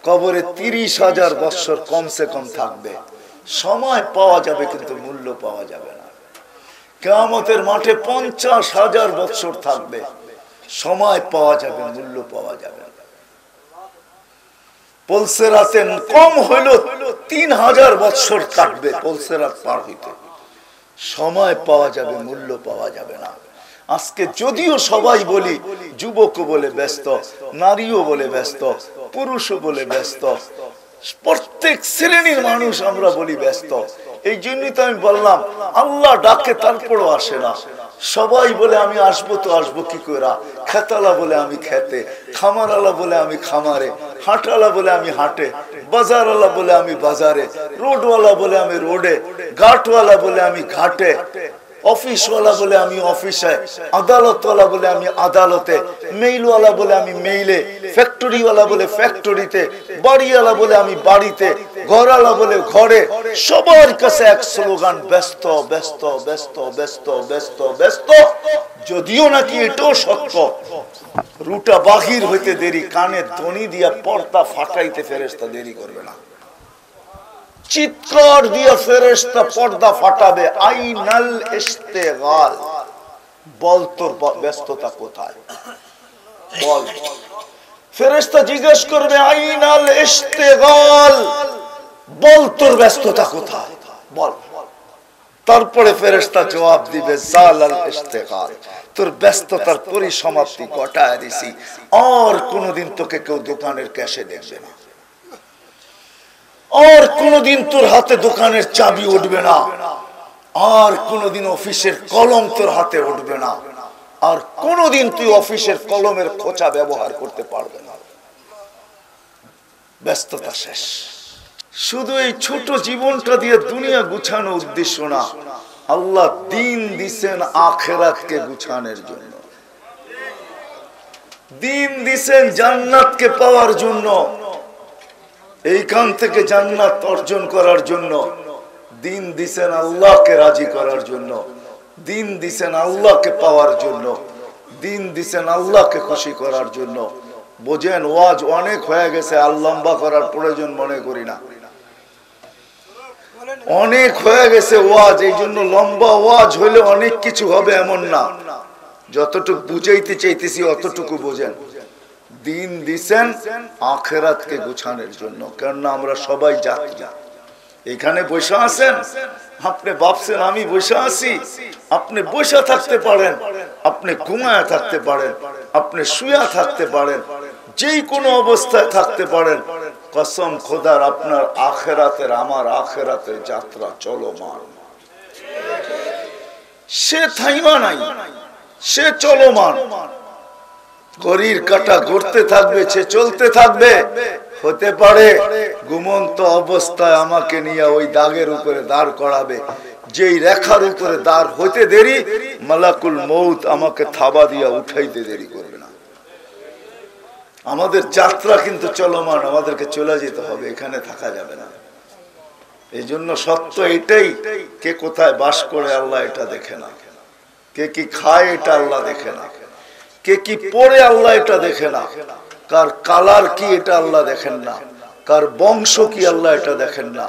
কবরে 30,000 বছর কমসে কম থাকবে, সময় পাওয়া যাবে কিন্তু মূল্য পাওয়া যাবে না। কিয়ামতের মাঠে 50,000 বছর থাকবে, সময় পাওয়া যাবে মূল্য পাওয়া যাবে না। পলসেরাতে কম হইলো 3,000 বছর কাটবে পলসেরাত পার হইতে, সময় পাওয়া যাবে মূল্য পাওয়া যাবে না। আজকে যদিও সবাই বলি, যুবক বলে ব্যস্ত, নারীও বলে ব্যস্ত, পুরুষও বলে ব্যস্ত, প্রত্যেক শ্রেণীর মানুষ আমরা বলি ব্যস্ত। এই জন্যই তো আমি বললাম আল্লাহ ডাকে তারপরও আসে না। সবাই বলে আমি আসবো, তো আসবো কি করে? খেতালা বলে আমি খেতে, খামারালা বলে আমি খামারে, হাটালা বলে আমি হাটে, বাজারওয়ালা বলে আমি বাজারে, রোডওয়ালা বলে আমি রোডে, ঘাটওয়ালা বলে আমি ঘাটে, অফিসওয়ালা বলে আমি অফিসে, আদালতওয়ালা বলে আমি আদালতে, মেইলওয়ালা বলে আমি মেইলে, ফ্যাক্টরিওয়ালা বলে ফ্যাক্টরিতে, বাড়িওয়ালা বলে আমি বাড়িতে, ঘরওয়ালা বলে ঘরে। সবার কাছে এক স্লোগান, ব্যস্ত ব্যস্ত ব্যস্ত ব্যস্ত ব্যস্ত ব্যস্ত। যদিও নাকি এটাও সত্য, রুটা বাহির হইতে দেরি, কানে ধ্বনি দিয়া পর্দা ফাটাইতে ফেরেশতা দেরি করবে না। চিৎকার দিয়ে ফেরেশতা পর্দা ফাটাবে, আইনাল ইস্তেগাল, বল তোর ব্যস্ততা কোথায়, বল। ফেরেশতা জিজ্ঞেস করবে আইনাল ইস্তেগাল, বল তোর ব্যস্ততা কোথায়, বল। তারপরে ফেরেশতা জবাব দিবে জালাল ইস্তেগাল, তোর ব্যস্ততার পরিসমাপ্তি ঘটায় দিছি, আর কোনদিন তোকে কেউ দোকানের ক্যাশে দেখবে না, আর কোনদিন তোর হাতে দোকানের চাবি উঠবে না, আর কোনদিন অফিসের কলম তোর হাতে উঠবে না, আর কোনদিন তুই অফিসের কলমের খোঁচা ব্যবহার করতে পারবে না। ব্যস্ততা শেষ। শুধু এই ছোট জীবনটা দিয়ে দুনিয়া গুছানো উদ্দেশ্য না, আল্লাহ দিন দিছেন আখিরাতকে গুছানোর জন্য, দিন দিছেন জান্নাতকে পাওয়ার জন্য, এইখান থেকে জান্নাত অর্জন করার জন্য। দিন দিছেন আল্লাহকে রাজি করার জন্য, দিন দিছেন আল্লাহকে পাওয়ার জন্য, দিন দিছেন আল্লাহকে খুশি করার জন্য। বোঝেন, ওয়াজ অনেক হয়ে গেছে, আর লম্বা করার প্রয়োজন মনে করি না। অনেক হয়ে গেছে ওয়াজ, এই জন্য লম্বা ওয়াজ হইলে অনেক কিছু হবে এমন না। যতটুকু বুঝাইতে চাইতেছি অতটুকু বোঝেন। দিন দিছেন আখিরাতকে গুছানোর জন্য, কারণ আমরা সবাই যাত্রী। এখানে বসে আছেন, আপনি ভাবছেন আমি বসে আছি, আপনি বসে থাকতে পারেন, আপনি ঘুমায় থাকতে পারেন, আপনি শুয়ে থাকতে পারেন, যেই কোনো অবস্থায় থাকতে পারেন। কসম খোদার, আপনার আখিরাতের, আমার আখিরাতের যাত্রা চলমান, সে থাইমা নাই, সে চলমান। ঘড়ির কাঁটা ঘুরতে থাকবে, সে চলতে থাকবে। হতে পারে ঘুমন্ত অবস্থায় আমাকে নিয়ে ওই দাগের উপরে দাঁড় করাবে, যেই রেখার উপরে দাঁড় হইতে দেরি, মালাকুল মউত আমাকে থাবা দিয়া উঠাইতে দেরি করবে না। আমাদের যাত্রা কিন্তু চলমান, আমাদেরকে চলে যেতে হবে, এখানে থাকা যাবে না। এই জন্য সত্য এটাই, কে কোথায় বাস করে আল্লাহ এটা দেখে না, কে কি খায় এটা আল্লাহ দেখে না, কে কি পড়ে আল্লাহ এটা দেখে না, কার কালার কি এটা আল্লাহ দেখেন না, কার বংশ কি আল্লাহ এটা দেখেন না,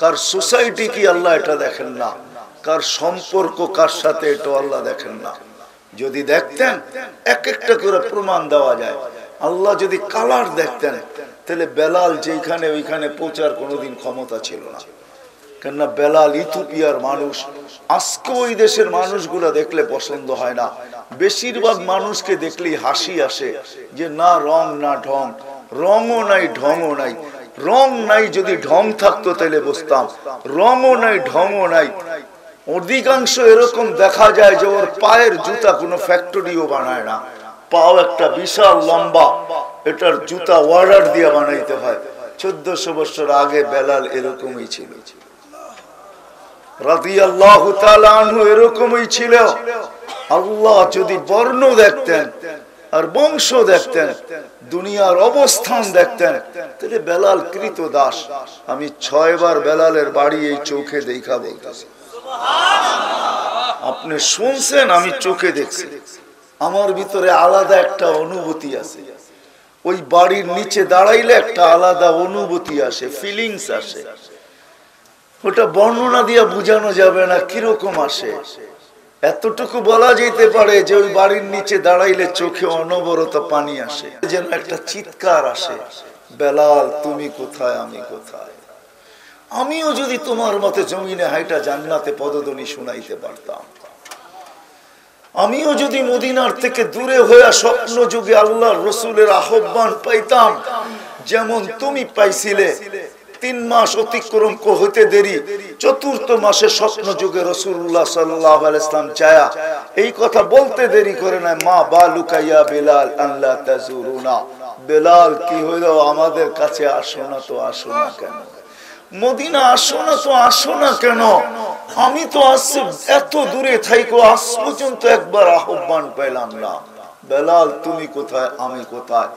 কার সোসাইটি কি আল্লাহ এটা দেখেন না, কার সম্পর্ক কার সাথে এটা আল্লাহ দেখেন না। যদি দেখতেন, এক একটা করে প্রমাণ দেওয়া যায়। আল্লাহ যদি কালার দেখতেন, তাহলে বেলাল যেখানে ওইখানে পৌঁছার কোনোদিন ক্ষমতা ছিল না। কেননা বেলাল ইথিওপিয়ার মানুষ। আজকে ওই দেশের মানুষগুলা দেখলে পছন্দ হয় না, বেশিরভাগ মানুষকে দেখলেই হাসি আসে, যে না রং না ঢং, রঙও নাই ঢংও নাই। রং নাই, যদি ঢং থাকতো তাহলে বুঝতাম, রঙও নাই ঢংও নাই। অধিকাংশ এরকম দেখা যায় যে ওর পায়ের জুতা কোনো ফ্যাক্টরিও বানায় না, পাও একটা বিশাল লম্বা, এটার জুতা অর্ডার দিয়ে বানাইতে হয়। 1400 বছর আগে বেলাল এরকমই ছিল, রাদিয়াল্লাহু তাআলা আনহু এরকমই ছিল। আল্লাহ যদি বর্ণ দেখতেন আর বংশ দেখতেন, দুনিয়ার অবস্থান দেখতেন, তাহলে বেলাল কৃত দাস। আমি 6 বার বেলালের বাড়ি এই চোখে দেখা বলতেছি। আপনি শুনছেন, আমি চোখে দেখছি। আমার ভিতরে আলাদা একটা অনুভূতি আছে। ওই বাড়ির নিচে দাঁড়াইলে একটা আলাদা অনুভূতি আসে, ফিলিংস আসে, ওটা বর্ণনা দিয়ে বোঝানো যাবে না কিরকম আসে। এতটুকু বলা যেতে পারে যে ওই বাড়ির নিচে দাঁড়াইলে চোখে অনবরত পানি আসে, যেন একটা চিৎকার আসে, বেলাল তুমি কোথায়, আমি কোথায়। আমিও যদি তোমার মতে জমিনে হাইটা জান্নাতে পদধ্বনি শুনাইতে পারতাম, আমিও যদি মদিনার থেকে দূরে হয়ে স্বপ্ন যুগে আল্লাহর রসুলের আহ্বান পাইতাম যেমন তুমি পাইছিলে, 3 মাস অতিক্রম হইতে দেরি, 4th মাসে স্বপ্ন যুগে রাসূলুল্লাহ সাল্লাল্লাহু আলাইহি ওয়াসাল্লাম চায়া এই কথা বলতে দেরি করে না, মা বালুকা ইয়া বেলাল আল্লাহ তাজুরুনা, বেলাল কি হইলো আমাদের কাছে আসো না তো আসো না কেন, মদিনা আসো না তো আসো না কেন, আমি তো আসছি এত দূরে থাইকো আজ পর্যন্ত একবার আহ্বান পেলাম না, বেলাল তুমি কোথায়, আমি কোথায়।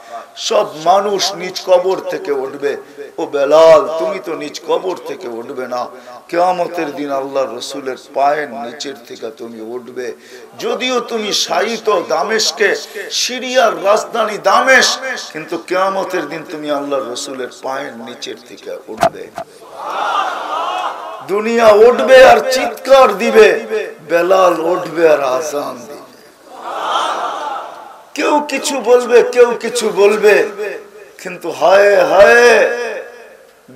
সব মানুষ নিজ কবর থেকে উঠবে, ও বেলাল তুমি তো নিজ কবর থেকে উঠবে না, কিয়ামতের দিন আল্লাহর রাসূলের পায়ের নিচের থেকে তুমি উঠবে। যদিও তুমি শায়িত দামেস্কে, সিরিয়ার রাজধানী দামেস্ক, কিন্তু কিয়ামতের দিন তুমি আল্লাহর রাসূলের পায়ের নিচের থেকে উঠবে। দুনিয়া উঠবে আর চিৎকার দিবে, বেলাল উঠবে আর আযান দিবে। কেউ কিছু বলবে, কেউ কিছু বলবে, কিন্তু হায় হায়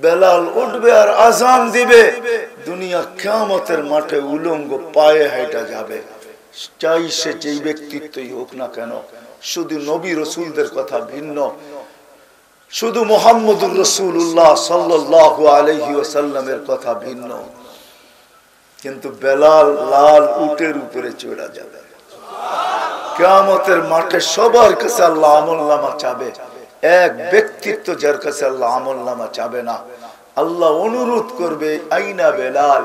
বেলাল উঠবে আর আযান দিবে। দুনিয়া কিয়ামতের মাঠে উলঙ্গ পায়ে হেঁটে যাবে, চাই সে যেই ব্যক্তিত্বই হোক না কেন। শুধু নবী রাসূলদের কথা ভিন্ন, শুধু মুহাম্মদুর রাসূলুল্লাহ সাল্লাল্লাহু আলাইহি ওয়াসাল্লামের কথা ভিন্ন, কিন্তু বেলাল লাল উটের উপরে চড়া যাবে। কিয়ামতের মাঠে সবার কাছে আল্লাহ আমলনামা চাবে, এক ব্যক্তিত্ব যার কাছে আল্লাহ আমলনামা চাবে না। আল্লাহ অনুরোধ করবে, আইনা বেলাল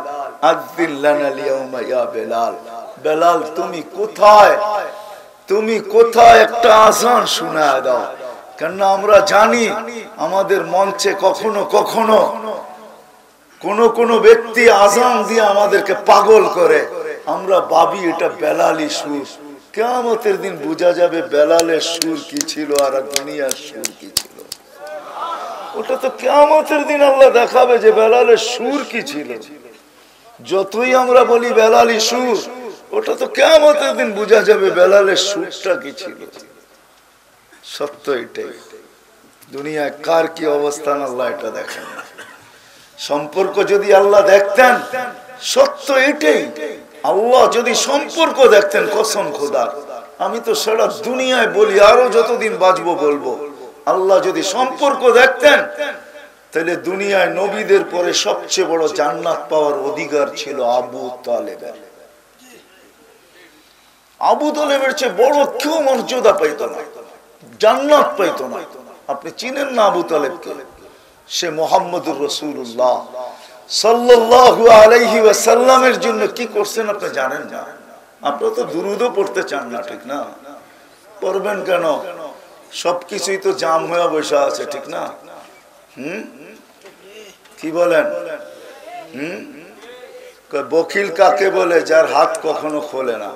আযিন লানা আল-ইয়াওমা ইয়া বেলাল, বেলাল তুমি কোথায়, তুমি কোথায়, একটা আযান শোনায় দাও। কেন আমরা জানি আমাদের মঞ্চে কখনো কখনো কোন ব্যক্তি আযান দিয়ে আমাদেরকে পাগল করে, আমরা ভাবি এটা বেলালি সুর। কিয়ামতের দিন বোঝা যাবে বেলালের সুর কি ছিল আর দুনিয়ার সুর কি ছিল। ওটা তো কিয়ামতের দিন আল্লাহ দেখাবে যে বেলালের সুর কি ছিল। যতই আমরা বলি বেলালি সুর, ওটা তো কিয়ামতের দিন বোঝা যাবে বেলালের সুরটা কি ছিল। সত্য এটাই, দুনিয়ায় কার কি অবস্থান আল্লাহ এটা দেখেন না। সম্পর্ক যদি আল্লাহ দেখতেন, সত্য এটাই, আল্লাহ যদি সম্পর্ক দেখতেন, কসম খোদার, আমি তো সারা দুনিয়ায় বলি আরো যতদিন বাঁচবো বলবো, আল্লাহ যদি সম্পর্ক দেখতেন তাহলে দুনিয়ায় নবীদের পরে সবচেয়ে বড় জান্নাত পাওয়ার অধিকার ছিল আবু তালেবের। আবু তালেবের চেয়ে বড় কেউ মর্যাদা পাইত না, জান্নাত পাইত না। আপনি চিনেন না আবু তালেবকে? সে মুহাম্মদুর রাসূলুল্লাহ সাল্লাল্লাহু আলাইহি ওয়াসাল্লামের জন্য কি করছেন আপনি জানেন না? আপনারা তো দুরূদও পড়তে চান না, ঠিক না? পড়বেন কেন? সবকিছুই তো জাম হয়ে বসে আছে, ঠিক না? কি বলেন? বখিল কাকে বলে? যার হাত কখনো খোলে না।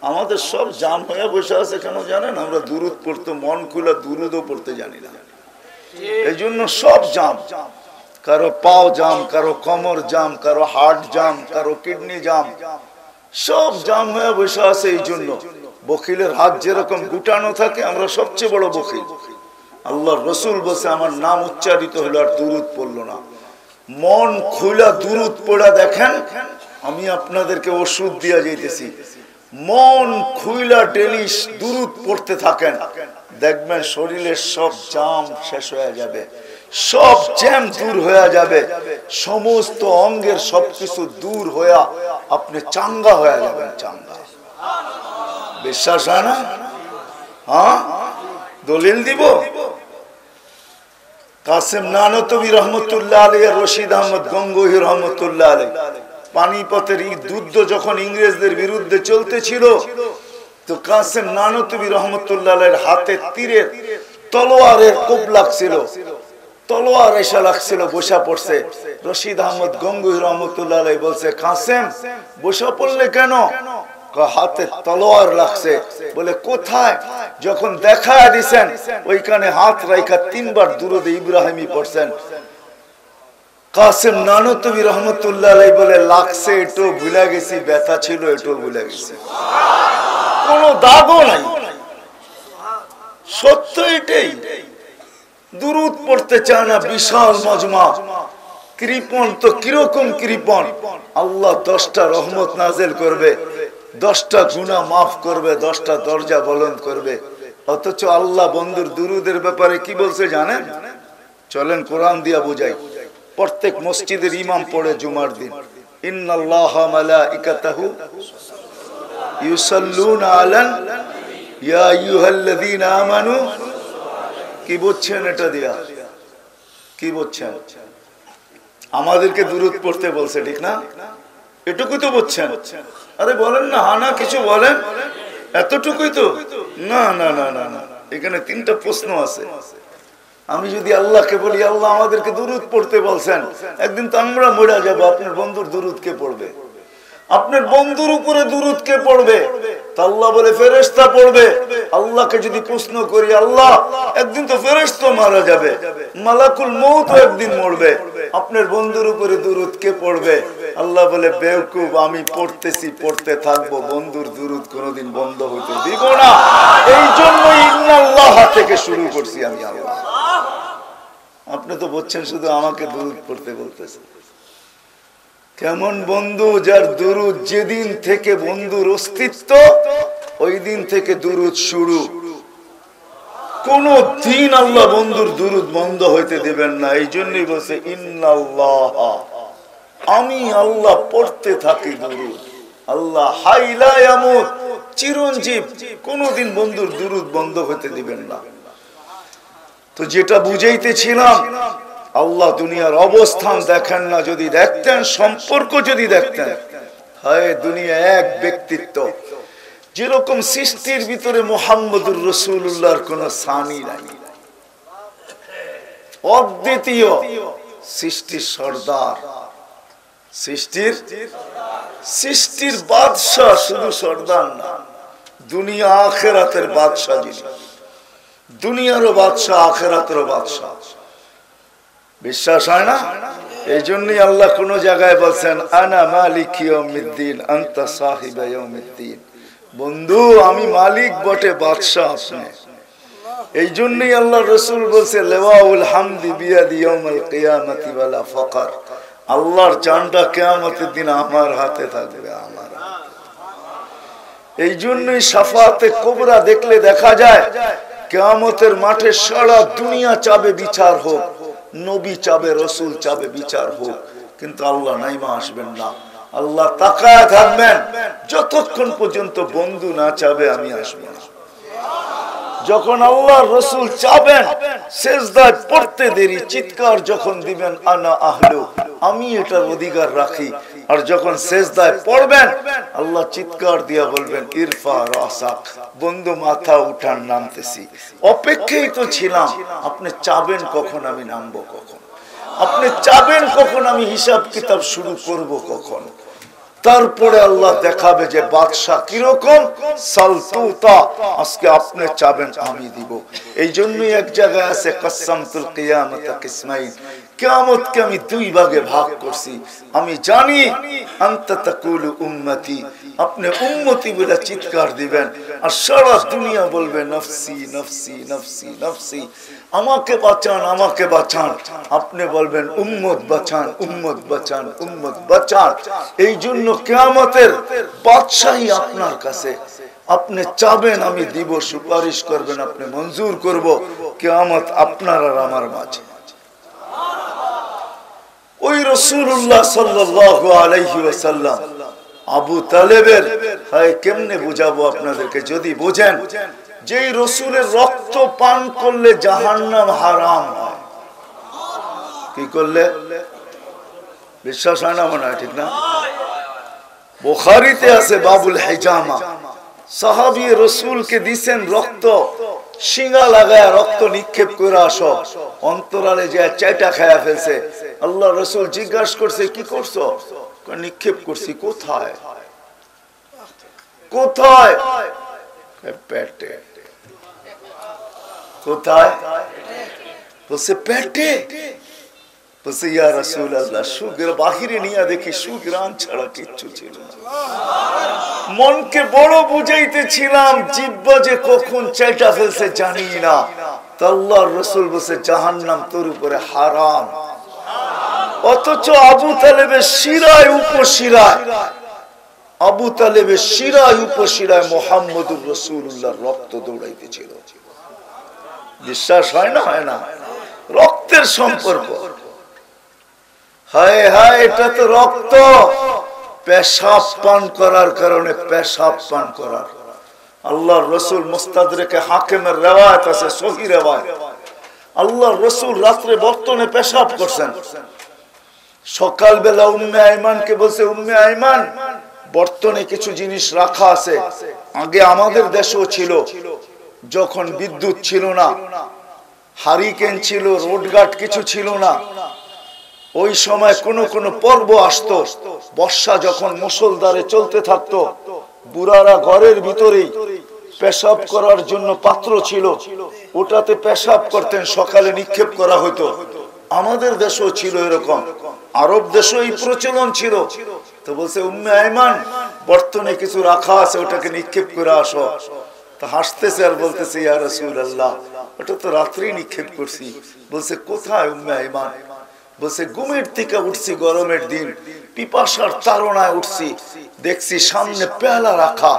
আমাদের সব জাম হয়ে বসে আছে কেন জানেন? আমরা দুরূদ পড়তে মন খুলে দুরূদও পড়তে জানি না, এই জন্য সব জাম। কারো পাও জাম, কারো কোমর জাম, কারো হার্ট জাম, কারো কিডনি জাম, সব জাম হয়ে বসে আছে। এই জন্য বখিলের হাত যেরকম গুটানো থাকে, আমরা সবচেয়ে বড় বখিল। আল্লাহর রাসূল বসে আমার নাম উচ্চারিত হলো আর দুরূদ পড়লো না। মন খুলা দুরূদ পড়া দেখেন, আমি আপনাদেরকে ওষুধ দিয়া যাইতেছি। মন খুইলা ডেলি দুরূদ পড়তে থাকেন, দেখবেন শরীরের সব জাম শেষ হয়ে যাবে, সব জ্যাম দূর হয়ে যাবে, সমস্ত অঙ্গের সবকিছু দূর হয়ে আপনি চাঙ্গা হয়ে যাবেন। চাঙ্গা, বিশ্বাস হয় না? হ্যাঁ, দলিল দিব। কাসেম নানতবী রহমতুল্লাহ আলাইহি, রশিদ আহমদ গঙ্গোহী রহমতুল্লাহ আলাইহি, পানিপথের যুদ্ধ যখন ইংরেজদের বিরুদ্ধে চলতেছিল, তো কাসেম নানতবী রহমতুল্লাহ আলাইহির হাতে তীরের তলোয়ারের কোপ লাগছিল, তলোয়ার এসে লাগছিল, বসা পড়ছে। রশিদ আহমদ গঙ্গোহী রহমতুল্লাহ আলাইহি বলছে, কাসেম বসা পড়লে কেন? হাতে তলোয়ার লাগছে। বলে কোথায়? যখন দেখা দিছেন ওইখানে হাত রাইখা 3 বার দুরূদ ইব্রাহিমী পড়ছেন। কাসেম নানতবী রহমতুল্লাহ আলাইহি বলে লাগছে এটো ভুলে গেছি, ব্যথা ছিল এটো ভুলে গেছি, কোনো দাগও নাই। সত্য এটাই। দুরূদ পড়তে চায় না বিশাল মজমা, কৃপণ তো কিরকম কৃপণ, আল্লাহ 10টা রহমত নাজেল করবে, 10টা গুনাহ মাফ করবে, 10টা দরজা বুলন্দ করবে। অথচ আল্লাহ বন্ধুর দুরূদের ব্যাপারে কি বলছে জানেন? চলেন কোরআন দিয়া বুঝাই। প্রত্যেক মসজিদের ইমাম পড়ে জুমার দিন, ইন্নাল্লাহা মালাইকাতাহু ইউসাল্লুনা আলান ইয়া আইয়ুহাল্লাযীনা আমানু। কি বুঝছেন এটা দিয়া? কি বুঝছেন? আমাদেরকে দুরূদ পড়তে বলছে, ঠিক না? এটুকুই তো বুঝছেন? আরে বলেন না, হানা কিছু বলেন, এতটুকুই তো? না না না না না, এখানে 3টা প্রশ্ন আছে। আমি যদি আল্লাহকে বলি আল্লাহ আমাদেরকে দুরূদ পড়তে বলছেন, একদিন তো আমরা মরে যাব, আপনার বন্ধুর দুরূদ কে পড়বে? আপনার বন্ধুর উপরে দুরূদ কে পড়বে? তা আল্লাহ বলে ফেরেশতা পড়বে। আল্লাহকে যদি প্রশ্ন করি, আল্লাহ একদিন তো ফেরেশতা মারা যাবে, মালাকুল মউত একদিন মরবে, আপনার বন্ধুর উপরে দুরূদ কে পড়বে? আল্লাহ বলে বেওকুফ, আমি পড়তেছি, পড়তে থাকবো, বন্ধুর দুরূদ কোনোদিন বন্ধ হতে দিব না। এই জন্যই ইন্নাল্লাহ থেকে শুরু করছি আমি আল্লাহ। আপনি তো বলছেন শুধু আমাকে দুরূদ পড়তে বলতেছেন। কেমন বন্ধু যার দুরূদ, যেদিন থেকে বন্ধুর অস্তিত্ব ওই দিন থেকে দুরূদ শুরু। কোন দিন আল্লাহ বন্ধুর দুরূদ বন্ধ হইতে দিবেন না। এই জন্যই বলছে ইন্নাল্লাহ, আমি আল্লাহ পড়তে থাকি দুরূদ। আল্লাহ হাই লা ইয়ামুত, চিরঞ্জীব, কোনদিন বন্ধুর দুরূদ বন্ধ হইতে দিবেন না। তো যেটা বুঝাইতেছিলাম, আল্লাহ দুনিয়ার অবস্থান দেখেন না, যদি দেখতেন, সম্পর্ক যদি দেখতেন, হায় দুনিয়া এক ব্যক্তিত্ব। যেরকম সৃষ্টির ভিতরে মুহাম্মদুর রাসূলুল্লাহর কোন সানি নাই, অদ্বিতীয়, সৃষ্টির সর্দার, সৃষ্টির বাদশাহ, শুধু সর্দার না, দুনিয়া আখিরাতের বাদশাহ যিনি, দুনিয়ারও বাদশাহ আখিরাতেরও বাদশাহ। বিশ্বাস হয় না? এই জন্যই আল্লাহ কোন জায়গায় বলছেন আনা মালিক ইয়াউমিদ্দিন আনতা সাহিব ইয়াউমিদ্দিন। বন্ধু আমি মালিক বটে, বাদশাহ আপনি। এই জন্যই আল্লাহ রাসূল বলছে লিওয়াউল হামদি বিয়াদি ইয়াউমাল কিয়ামতি ওয়ালা ফাকর। আল্লাহর জানটা কিয়ামতের দিন আমার হাতে থাকবে, আমার। এই জন্যই শাফাআতে কুবরা দেখলে দেখা যায় কিয়ামতের মাঠে সারা দুনিয়া চাবে বিচার হোক, নবী চাবে, রাসূল চাবে বিচার হোক, কিন্তু আল্লাহ নাইমা আসবেন না। আল্লাহ তাকায় থাকবেন যতক্ষণ পর্যন্ত বন্ধু না চাবে আমি আসব না। যখন আল্লাহ রাসূল চাবেন, সিজদায় পড়তে দেরি, চিৎকার যখন দিবেন আনা আহলু, আমি এটার অধিকার রাখি, আর যখন সিজদায় পড়বেন আল্লাহ চিৎকার দিয়া বলবেন ইরফা রাসাক, বন্ধু মাথা উঠান, নামতেছি। অপেক্ষায় তো ছিলাম, আপনি চাবেন কখন আমি নামবো, কখন আপনি চাবেন, কখন আমি হিসাব কিতাব শুরু করব, কখন। তারপরে আল্লাহ দেখাবে যে বাদশাহ কিরকম, সালতুতা, আজকে আপনি চাবেন আমি দিব। এই জন্যই এক জায়গায় আছে কাসামতুল কিয়ামাতা কিসমাইন, কিয়ামতকে আমি 2 ভাগে ভাগ করছি। আমি জানি আনতা তাকুলু উম্মতি, আপনি উম্মতি বলে চিৎকার দিবেন, আর সারা দুনিয়া বলবে নফসি নফসি নফসি নফসি, আমাকে বাঁচান আমাকে বাঁচান। আপনি বলবেন উম্মত বাঁচান উম্মত বাঁচান উম্মত বাঁচান। এই জন্য কিয়ামতের বাদশাহী আপনার কাছে, আপনি চাবেন আমি দিব, সুপারিশ করবেন আপনি মঞ্জুর করব, কিয়ামত আপনার আর আমার মাঝে। ওই রাসূলুল্লাহ সাল্লাল্লাহু আলাইহি ওয়াসাল্লাম আবু তালেবের, হায় কেমনে বুঝাবো আপনাদেরকে, যদি বুঝেন যেই রাসূলের রক্ত পান করলে জাহান্নাম হারাম হয়। কি করলে? বিশ্বাস হয় না মনে হয়, ঠিক না? বুখারীতে আছে বাবুল হিজামা, সাহাবী রাসূলকে দিবেন রক্ত, শিঙা লাগায় রক্ত নিক্ষেপ করে আসো, অন্তরালে যায় চাইটা খায়া ফেলছে। আল্লাহ রাসূল জিজ্ঞাসা করছে কি করছো? নিক্ষেপ করছি। কোথায়? কোথায়? পেটে। কোথায়? বলছে পেটে। বলছে ইয়া রাসূলুল্লাহ, সুগের বাহিরে নিয়ে দেখি সুগ্রাণ ছাড়া কিচ্ছু ছিল না। মনকে বড় বুঝাইতেছিলাম, জিহ্বা যে কখন চাইটা ফেলছে জানি না। তো আল্লাহর রাসূল বলছে জাহান্নাম তোর উপরে হারাম। অথচ আবু তালেবের শিরায় উপশিরায়, আবু তালেবের শিরায় উপশিরায় মুহাম্মদুর রাসূলুল্লাহর রক্ত দৌড়াইতেছিল। বিশ্বাস হয় না? হয় না? রক্তের সম্পর্ক। হায় হায়, এটা তো রক্ত। পেশাব পান করার কারণে, পেশাব পান করার। আল্লাহর রাসূল মুস্তাদরেকে হাকিমের riwayat আছে, সহিহ riwayat। আল্লাহর রাসূল রাতে বর্তনে পেশাব করছেন। সকালবেলা উম্মে আইমানকে বলছে, উম্মে আইমান, বর্তনে কিছু জিনিস রাখা আছে। আগে আমাদের দেশেও ছিল, যখন বিদ্যুৎ ছিল না, হারিকেন ছিল, রোডঘাট কিছু ছিল না, ওই সময় কোন কোন পর্ব আসতো। বর্ষা যখন মুষলধারে চলতে থাকতো, বুড়ারা ঘরের ভিতরেই পেশাব করার জন্য পাত্র ছিল, ওটাতে পেশাব করতেন, সকালে নিক্ষেপ করা হতো। আমাদের দেশেও ছিল এরকম, আরব দেশেও এই প্রচলন ছিল। তো বলছে উম্মে আইমান, বর্তনে কিছু রাখা আছে, ওটাকে নিক্ষেপ করে আসো। তো হাসতেছে আর বলতেছে ইয়া রাসূলুল্লাহ, ওটা তো রাত্রেই নিক্ষেপ করছি। বলছে কোথায় উম্মে আইমান? বলছে ঘুমের থেকে উঠছি, গরমের দিন, পিপাসার তাড়নায় উঠছি, দেখছি সামনে পেয়ালা রাখা,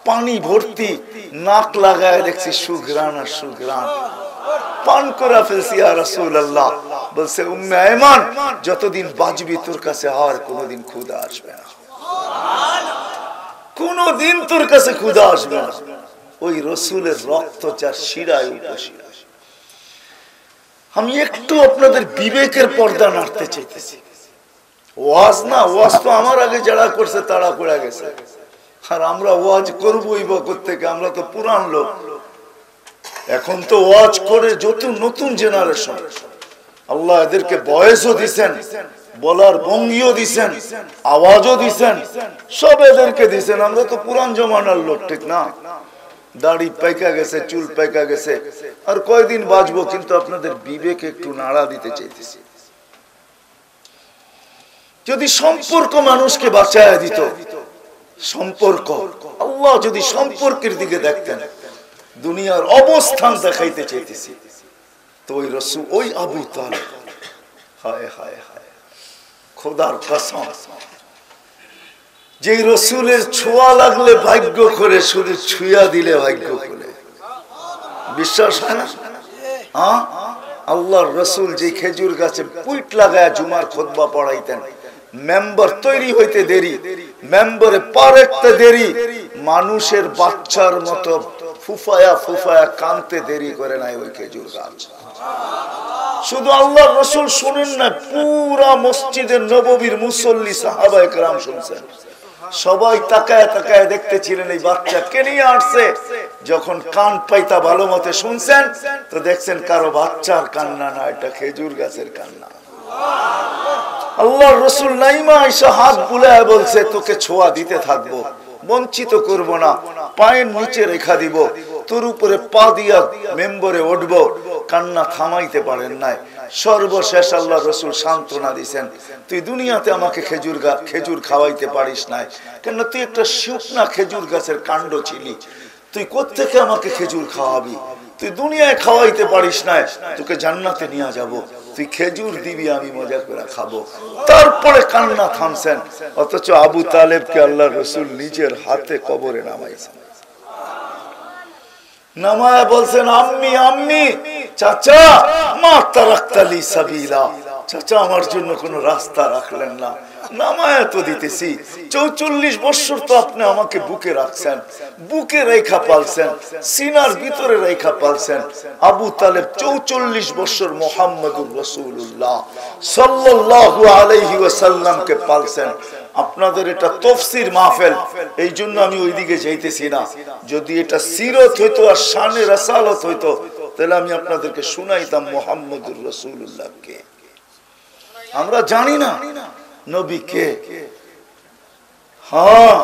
পানি ভর্তি, নাক লাগায় দেখছি সুঘ্রাণ আর সুঘ্রাণ, পান করে ফেলছি ইয়া রাসূলুল্লাহ। বলছে উম্মে আইমান, যতদিন বাঁচবি তোর কাছে আর কোনোদিন ক্ষুধা আসবে না, কোনোদিন তোর কাছে ক্ষুধা আসবে না। ওই রসুলের রক্ত যার শিরায় উপশিরায়। আমি একটু আপনাদের বিবেকের পর্দা নাড়তে চাইতেছি। ওয়াজ না, ওয়াজ তো আমার আগে যারা করছে তারা করে গেছে, আর আমরা ওয়াজ করবোই বা কোত্থেকে? আমরা তো পুরান লোক। এখন তো ওয়াজ করে যত নতুন জেনারেশন, আল্লাহ এদেরকে বয়সও দিছেন, বলার ভঙ্গিও দিছেন, আওয়াজও দিছেন, সব এদেরকে দিছেন। আমরা তো পুরান জমানার লোক, ঠিক না? দাড়ি পাইকা গেছে, চুল পাইকা গেছে, আর কয়দিন বাঁচবো। কিন্তু আপনাদের বিবেকে একটু নাড়া দিতে চাইতেছি। যদি সম্পর্ক মানুষকে বাঁচায় দিত, সম্পর্ক, আল্লাহ যদি সম্পর্কের দিকে দেখতেন, দুনিয়ার অবস্থান দেখাইতে চাইতেছি, তো ওই রাসূল, ওই আবু তালেব, হায় হায় হায়, খোদার কসম, যে রসুলের ছোঁয়া লাগলে ভাগ্য করে, শুধু ছুঁয়া দিলে ভাগ্য করে। বিশ্বাস হয় না? আল্লাহর রসুল যে খেজুর গাছে পুইট লাগায় জুমার খুতবা পড়াইতেন, মেম্বার তৈরি হইতে দেরি, মেম্বারে পারেকতে দেরি, মানুষের বাচ্চার মতো ফুফায়া ফুফায়া কানতে দেরি করে নাই ওই খেজুর গাছ। শুধু আল্লাহর রসুল শুনেন না, পুরা মসজিদে নববীর মুসল্লি সাহাবায়ে কেরাম শুনছেন। সবাই তাকায় তাকায় দেখতেছিলেন এই বাচ্চা কে নিয়ে আসছে। যখন কান পাইতা ভালো মতে শুনছেন, তো দেখছেন কারো বাচ্চার কান্না না, এটা খেজুর গাছের কান্না। আল্লাহর রাসূল নাইমা আয়েশা হাত বুলায় বলছে, তোকে ছোঁয়া দিতে থাকবো, বঞ্চিত করব না, পায়ের নিচে রেখা দিব, তোর উপরে পা দিয়া মেম্বরে উঠবো। কান্না থামাইতে পারেন নাই। সর্বশেষ আল্লাহর রাসূল সান্ত্বনা দিয়েছেন, তুই দুনিয়াতে আমাকে খেজুর খাওয়াইতে পারিস নাই, কেন তুই একটা শুকনা খেজুর গাছের কাণ্ড ছিলি, তুই কোত্থেকে আমাকে খেজুর খাওয়াবি? তুই দুনিয়ায় খাওয়াইতে পারিস নাই, তোকে জান্নাতে নিয়ে যাব, তুই খেজুর দিবি, আমি মজা করে খাবো। তারপরে কান্না থামছেন। অথচ আবু তালেবকে আল্লাহর রাসূল নিজের হাতে কবরে নামাইছেন, নামায় বলছেন, আম্মি আম্মি, চাচা, মা তারাক্তালি সাবিলা, চাচা আমার জন্য কোন রাস্তা রাখলেন না, নামায় তো দিতেছি। 44 বছর তো আপনি আমাকে বুকে রাখছেন, বুকে রেখা পালছেন, সিনার ভিতরে রেখা পালছেন। আবু তালেব 44 বছর মুহাম্মদুর রাসূলুল্লাহ সাল্লাল্লাহু আলাইহি ওয়াসাল্লামকে পালছেন। আপনাদের এটা তাফসীর মাহফিল, এই জন্য আমি ওইদিকে যাইতেছি না। যদি এটা সিরত হইতো আর শানে রাসালত হইতো, তাহলে আমি আপনাদেরকে শুনাইতাম মুহাম্মদুর রাসূলুল্লাহকে। আমরা জানি না নবী কে। হ্যাঁ,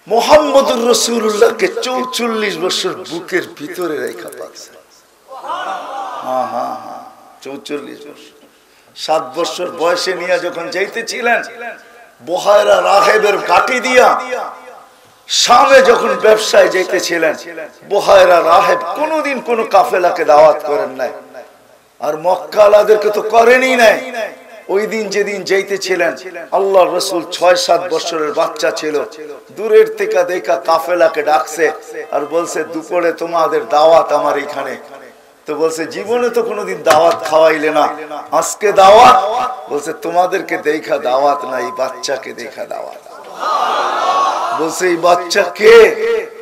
মুহাম্মদুর রাসূলুল্লাহকে 44 বছর বুকের ভিতরে রেখা পালছেন। হ্যাঁ হ্যাঁ হ্যাঁ 44 বছর। 7 বছর বয়সে নিয়ে যখন যাইতেছিলেন বুহায়রা রাহেবের ঘাটি দিয়া শামে যখন ব্যবসায় যাইতেছিলেন, বুহায়রা রাহেব কোনোদিন কোনো কাফেলাকে দাওয়াত করেন নাই, আর মক্কালাদেরকে তো করেনই নাই। ওই দিন যেদিন যাইতেছিলেন আল্লাহ রসুল 6-7 বছরের বাচ্চা ছিল, দূরের থেকে দেখা কাফেলাকে ডাকছে আর বলছে দুপুরে তোমাদের দাওয়াত আমার এখানে। তো বলছে জীবনে তো কোনোদিন দাওয়াত খাওয়াইলে না, আজকে দাওয়াত। বলছে তোমাদেরকে দেখা দাওয়াত না, এই বাচ্চাকে দেখা দাওয়াত। বলছে এই বাচ্চা কে?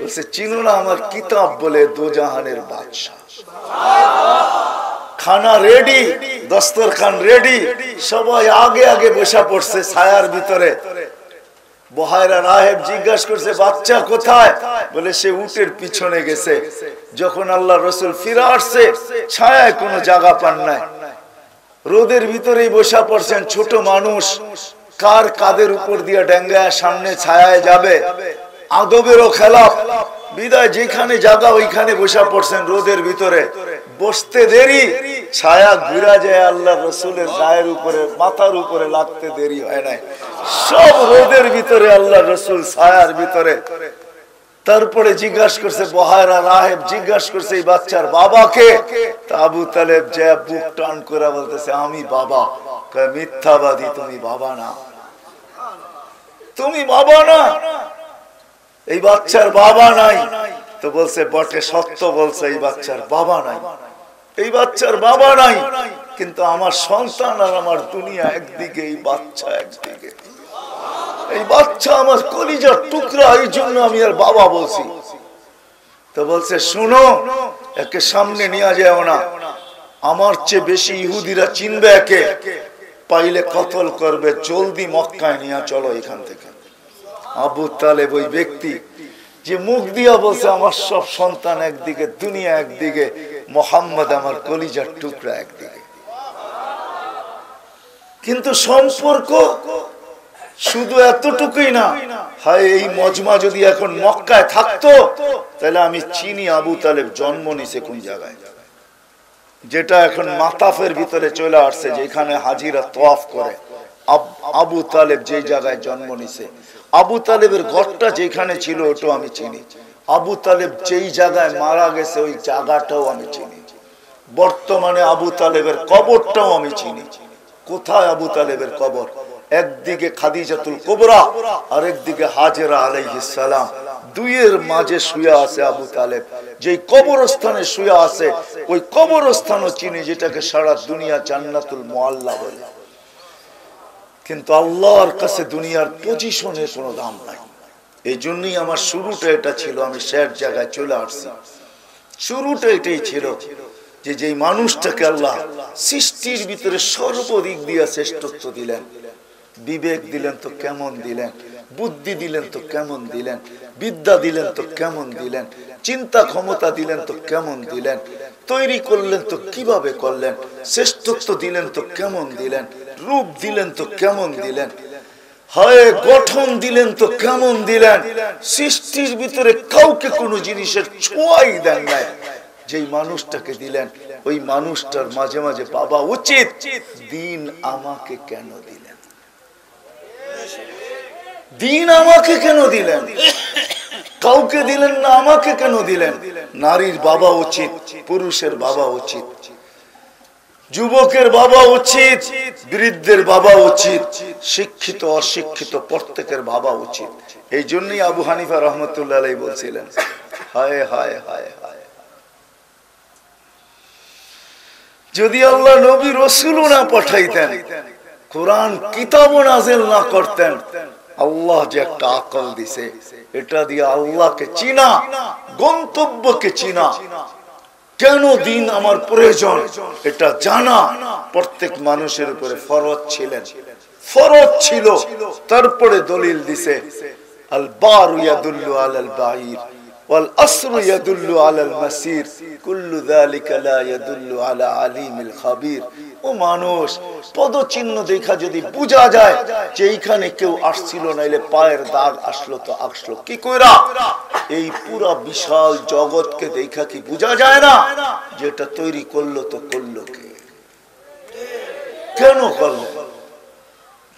বলছে চিনো না, আমার কিতাব বলে দোজাহানের বাদশা। খানা রেডি, দস্তরখান রেডি, সবাই আগে আগে বসে পড়ছে ছায়ার ভিতরে। বুহায়রা রাহেব জিজ্ঞাসা করছে বাচ্চা কোথায়? বলে সে উটের পিছনে গেছে। যখন আল্লাহ রসুল ফিরে আসছে ছায়ায় কোনো জায়গা পান নাই, রোদের ভিতরেই বসে পড়ছেন। ছোট মানুষ, কার কাদের উপর দিয়ে ডেঙ্গায় সামনে ছায়ায় যাবে? আদবেরও খেলাফ। বিদায় যেখানে জায়গা ওইখানে বসে পড়ছেন রোদের ভিতরে। বসতে দেরি, ছায়া ঘুরা যায় আল্লাহ রসুলের গায়ের উপরে, মাথার উপরে লাগতে দেরি হয় নাই। সব রোদের ভিতরে আল্লাহ রসুল ছায়ার ভিতরে। তারপরে জিজ্ঞাসা করছে বুহায়রা রাহেব, জিজ্ঞাসা করছে এই বাচ্চার বাবাকে? তা আবু তালেব যে বুক টান করে বলতেছে আমি বাবা। মিথ্যাবাদী, তুমি বাবা না, তুমি বাবা না, এই বাচ্চার বাবা নাই। তো বলছে বটে, সত্য বলছে, এই বাচ্চার বাবা নাই, এই বাচ্চার বাবা নাই, কিন্তু আমার সন্তান আর আমার দুনিয়া একদিকে, এই বাচ্চা একদিকে। এই বাচ্চা আমার কলিজার টুকরা, এই জন্য আমি আর বাবা বলছি। তো বলছে শুনো, একে সামনে নিয়ে যাও না, আমার চেয়ে বেশি ইহুদিরা চিনবে একে, পাইলে কতল করবে, জলদি মক্কায় নিয়ে চলো এখান থেকে। আবু তালেব ওই ব্যক্তি যে মুখ দিয়া বলছে আমার সব সন্তান একদিকে, দুনিয়া একদিকে, মোহাম্মদ আমার কলিজার টুকরা একদিকে। কিন্তু সম্পর্ক শুধু এতটুকুই না, হায় এই মজমা যদি এখন মক্কায় থাকতো তাহলে আমি চিনি আবু তালেব জন্ম নিছে কোন জায়গায়। যেটা এখন মাতাফের ভিতরে চলে আসছে, যেখানে হাজিরা তওয়াফ করে, আবু তালেব যে জায়গায় জন্ম নিছে, আবু তালেবের ঘরটা যেখানে ছিল ওটাও আমি চিনি। আবু তালেব যেই জায়গায় মারা গেছে ওই জায়গাটাও আমি চিনি। বর্তমানে আবু তালেবের কবরটাও আমি চিনি। কোথায় আবু তালেবের কবর? একদিকে খাদিজাতুল কুবরা আর একদিকে হাজেরা আলাইহিস সালাম, দুইয়ের মাঝে শুয়ে আছে আবু তালেব। যেই কবরস্থানে শুয়ে আছে ওই কবরস্থানও চিনি, যেটাকে সারা দুনিয়া জান্নাতুল মুআল্লা বলে। কিন্তু আল্লাহর কাছে দুনিয়ার পজিশনের কোনো দাম নাই। এই জন্যই আমার শুরুটা এটা ছিল, আমি শেষ জায়গায় চলে আসছি। শুরুটা এটাই ছিল যে যেই মানুষটাকে আল্লাহ সৃষ্টির ভিতরে সর্বদিক দিয়ে শ্রেষ্ঠত্ব দিলেন, বিবেক দিলেন তো কেমন দিলেন, বুদ্ধি দিলেন তো কেমন দিলেন, বিদ্যা দিলেন তো কেমন দিলেন, চিন্তা ক্ষমতা দিলেন তো কেমন দিলেন, তৈরি করলেন তো কিভাবে করলেন, শ্রেষ্ঠত্ব দিলেন তো কেমন দিলেন, রূপ দিলেন তো কেমন দিলেন, হয় গঠন দিলেন তো কেমন দিলেন। সৃষ্টির ভিতরে কাউকে কোনো জিনিসের ছোঁয়াই দেন নাই। যেই মানুষটাকে দিলেন ওই মানুষটার মাঝে মাঝে ভাবা উচিত, দিন আমাকে কেন দিলেন, দিন আমাকে কেন দিলেন, কাউকে দিলেন না, আমাকে কেন দিলেন। নারীর বাবা উচিত, পুরুষের বাবা উচিত, যুবকের বাবা উচিত, বৃদ্ধের বাবা উচিত, শিক্ষিত অশিক্ষিত প্রত্যেকের বাবা উচিত। এই জন্যই আবু হানিফা রহমতুল্লাহ আলাইহি বলছিলেন, হায় হায় হায় হায়, যদি আল্লাহ নবী রাসূলও না পাঠাইতেন, কোরআন কিতাবও নাযিল না করতেন, আল্লাহ যে একটা আকল দিছে, এটা দিয়ে আল্লাহকে চিনা, গন্তব্যকে চিনা, কেন দিন আমার প্রয়োজন এটা জানা প্রত্যেক মানুষের উপরে ফরজ ছিলেন, ফরজ ছিল। তারপরে দলিল দিছে আল বারু ইয়াদুল্লু আলাল বাঈর ওয়াল আসরু ইয়াদুল্লু আলাল মাসির কুল্লু যালিকা লা ইয়াদুল্লু আলা আলিমিল খাবীর। ও মানুষ, পদচিহ্ন দেখা যদি বোঝা যায় যে এইখানে কেউ আসছিল, নাইলে পায়ের দাগ আসলো তো আসলো কি কইরা? এই পুরা বিশাল জগৎকে দেখা কি বোঝা যায় না যেটা তৈরি করলো তো করলো কে, কেন করলো?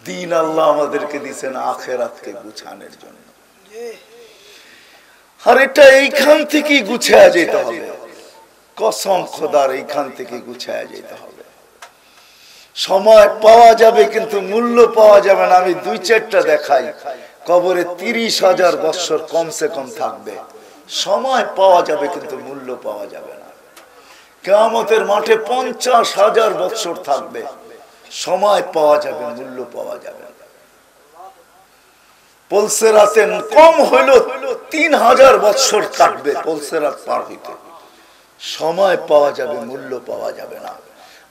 দিন আল্লাহ আমাদেরকে দিয়েছেন আখিরাতকে গুছানোর জন্য, আর এটা এইখান থেকে গুছায়া যেতে হবে। কসম খোদার, এইখান থেকে গুছায়া যেতে হবে। সময় পাওয়া যাবে কিন্তু মূল্য পাওয়া যাবে না। আমি 2-4টা দেখাই। কবরে 30,000 বছর কমসে কম থাকবে। সময় পাওয়া যাবে কিন্তু মূল্য পাওয়া যাবে না। কিয়ামতের মাঠে 50,000 বছর থাকবে। সময় পাওয়া যাবে, মূল্য পাওয়া যাবে না। পলসেরাতে কম হইলো 3,000 বছর কাটবে পলসেরাত পার হইতে। সময় পাওয়া যাবে, মূল্য পাওয়া যাবে না।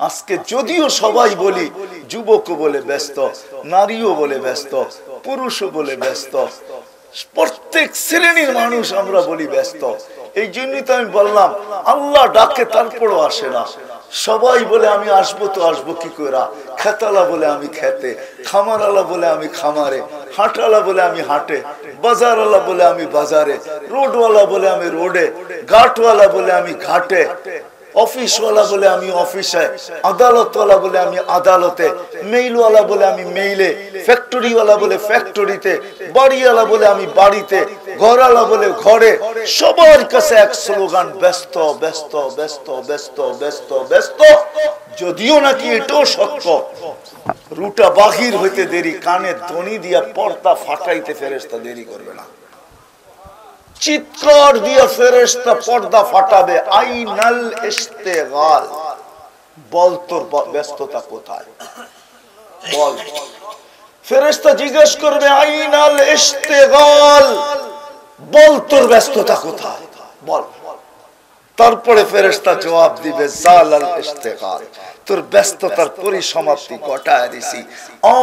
আজকে যদিও সবাই বলি, যুবকও বলে ব্যস্ত, নারীও বলে ব্যস্ত, পুরুষও বলে ব্যস্ত, প্রত্যেক শ্রেণীর মানুষ আমরা বলি ব্যস্ত। এই জন্যই তো আমি বললাম আল্লাহ ডাকে তারপরও আসে না। সবাই বলে আমি আসবো, তো আসবো কি করে? খেতালা বলে আমি খেতে, খামারালা বলে আমি খামারে, হাটালা বলে আমি হাটে, বাজারওয়ালা বলে আমি বাজারে, রোডওয়ালা বলে আমি রোডে, ঘাটওয়ালা বলে আমি ঘাটে, অফিসওয়ালা বলে আমি অফিসে, আদালতওয়ালা বলে আমি আদালতে, মেইলওয়ালা বলে আমি মেইলে, ফ্যাক্টরিওয়ালা বলে ফ্যাক্টরিতে, বাড়িওয়ালা বলে আমি বাড়িতে, ঘরওয়ালা বলে ঘরে। সবার কাছে এক স্লোগান, ব্যস্ত ব্যস্ত ব্যস্ত ব্যস্ত ব্যস্ত ব্যস্ত। যদিও নাকি এটাও সত্য, রুটা বাহির হইতে দেরি, কানে ধ্বনি দিয়া পর্দা ফাটাইতে ফেরেশতা দেরি করবে না। চিৎকার দিয়ে ফেরেশতা পর্দা ফাটাবে। আইনাল ইশতিগাল, বল তোর ব্যস্ততা কোথায়, বল। ফেরেশতা জিজ্ঞেস করবে আইনাল ইশতিগাল, বল তোর ব্যস্ততা কোথায়, বল। তারপরে ফেরেশতা জবাব দিবে জালাল ইশতিগাল, তোর ব্যস্ততার পরিসমাপ্তি ঘটায় দিছি,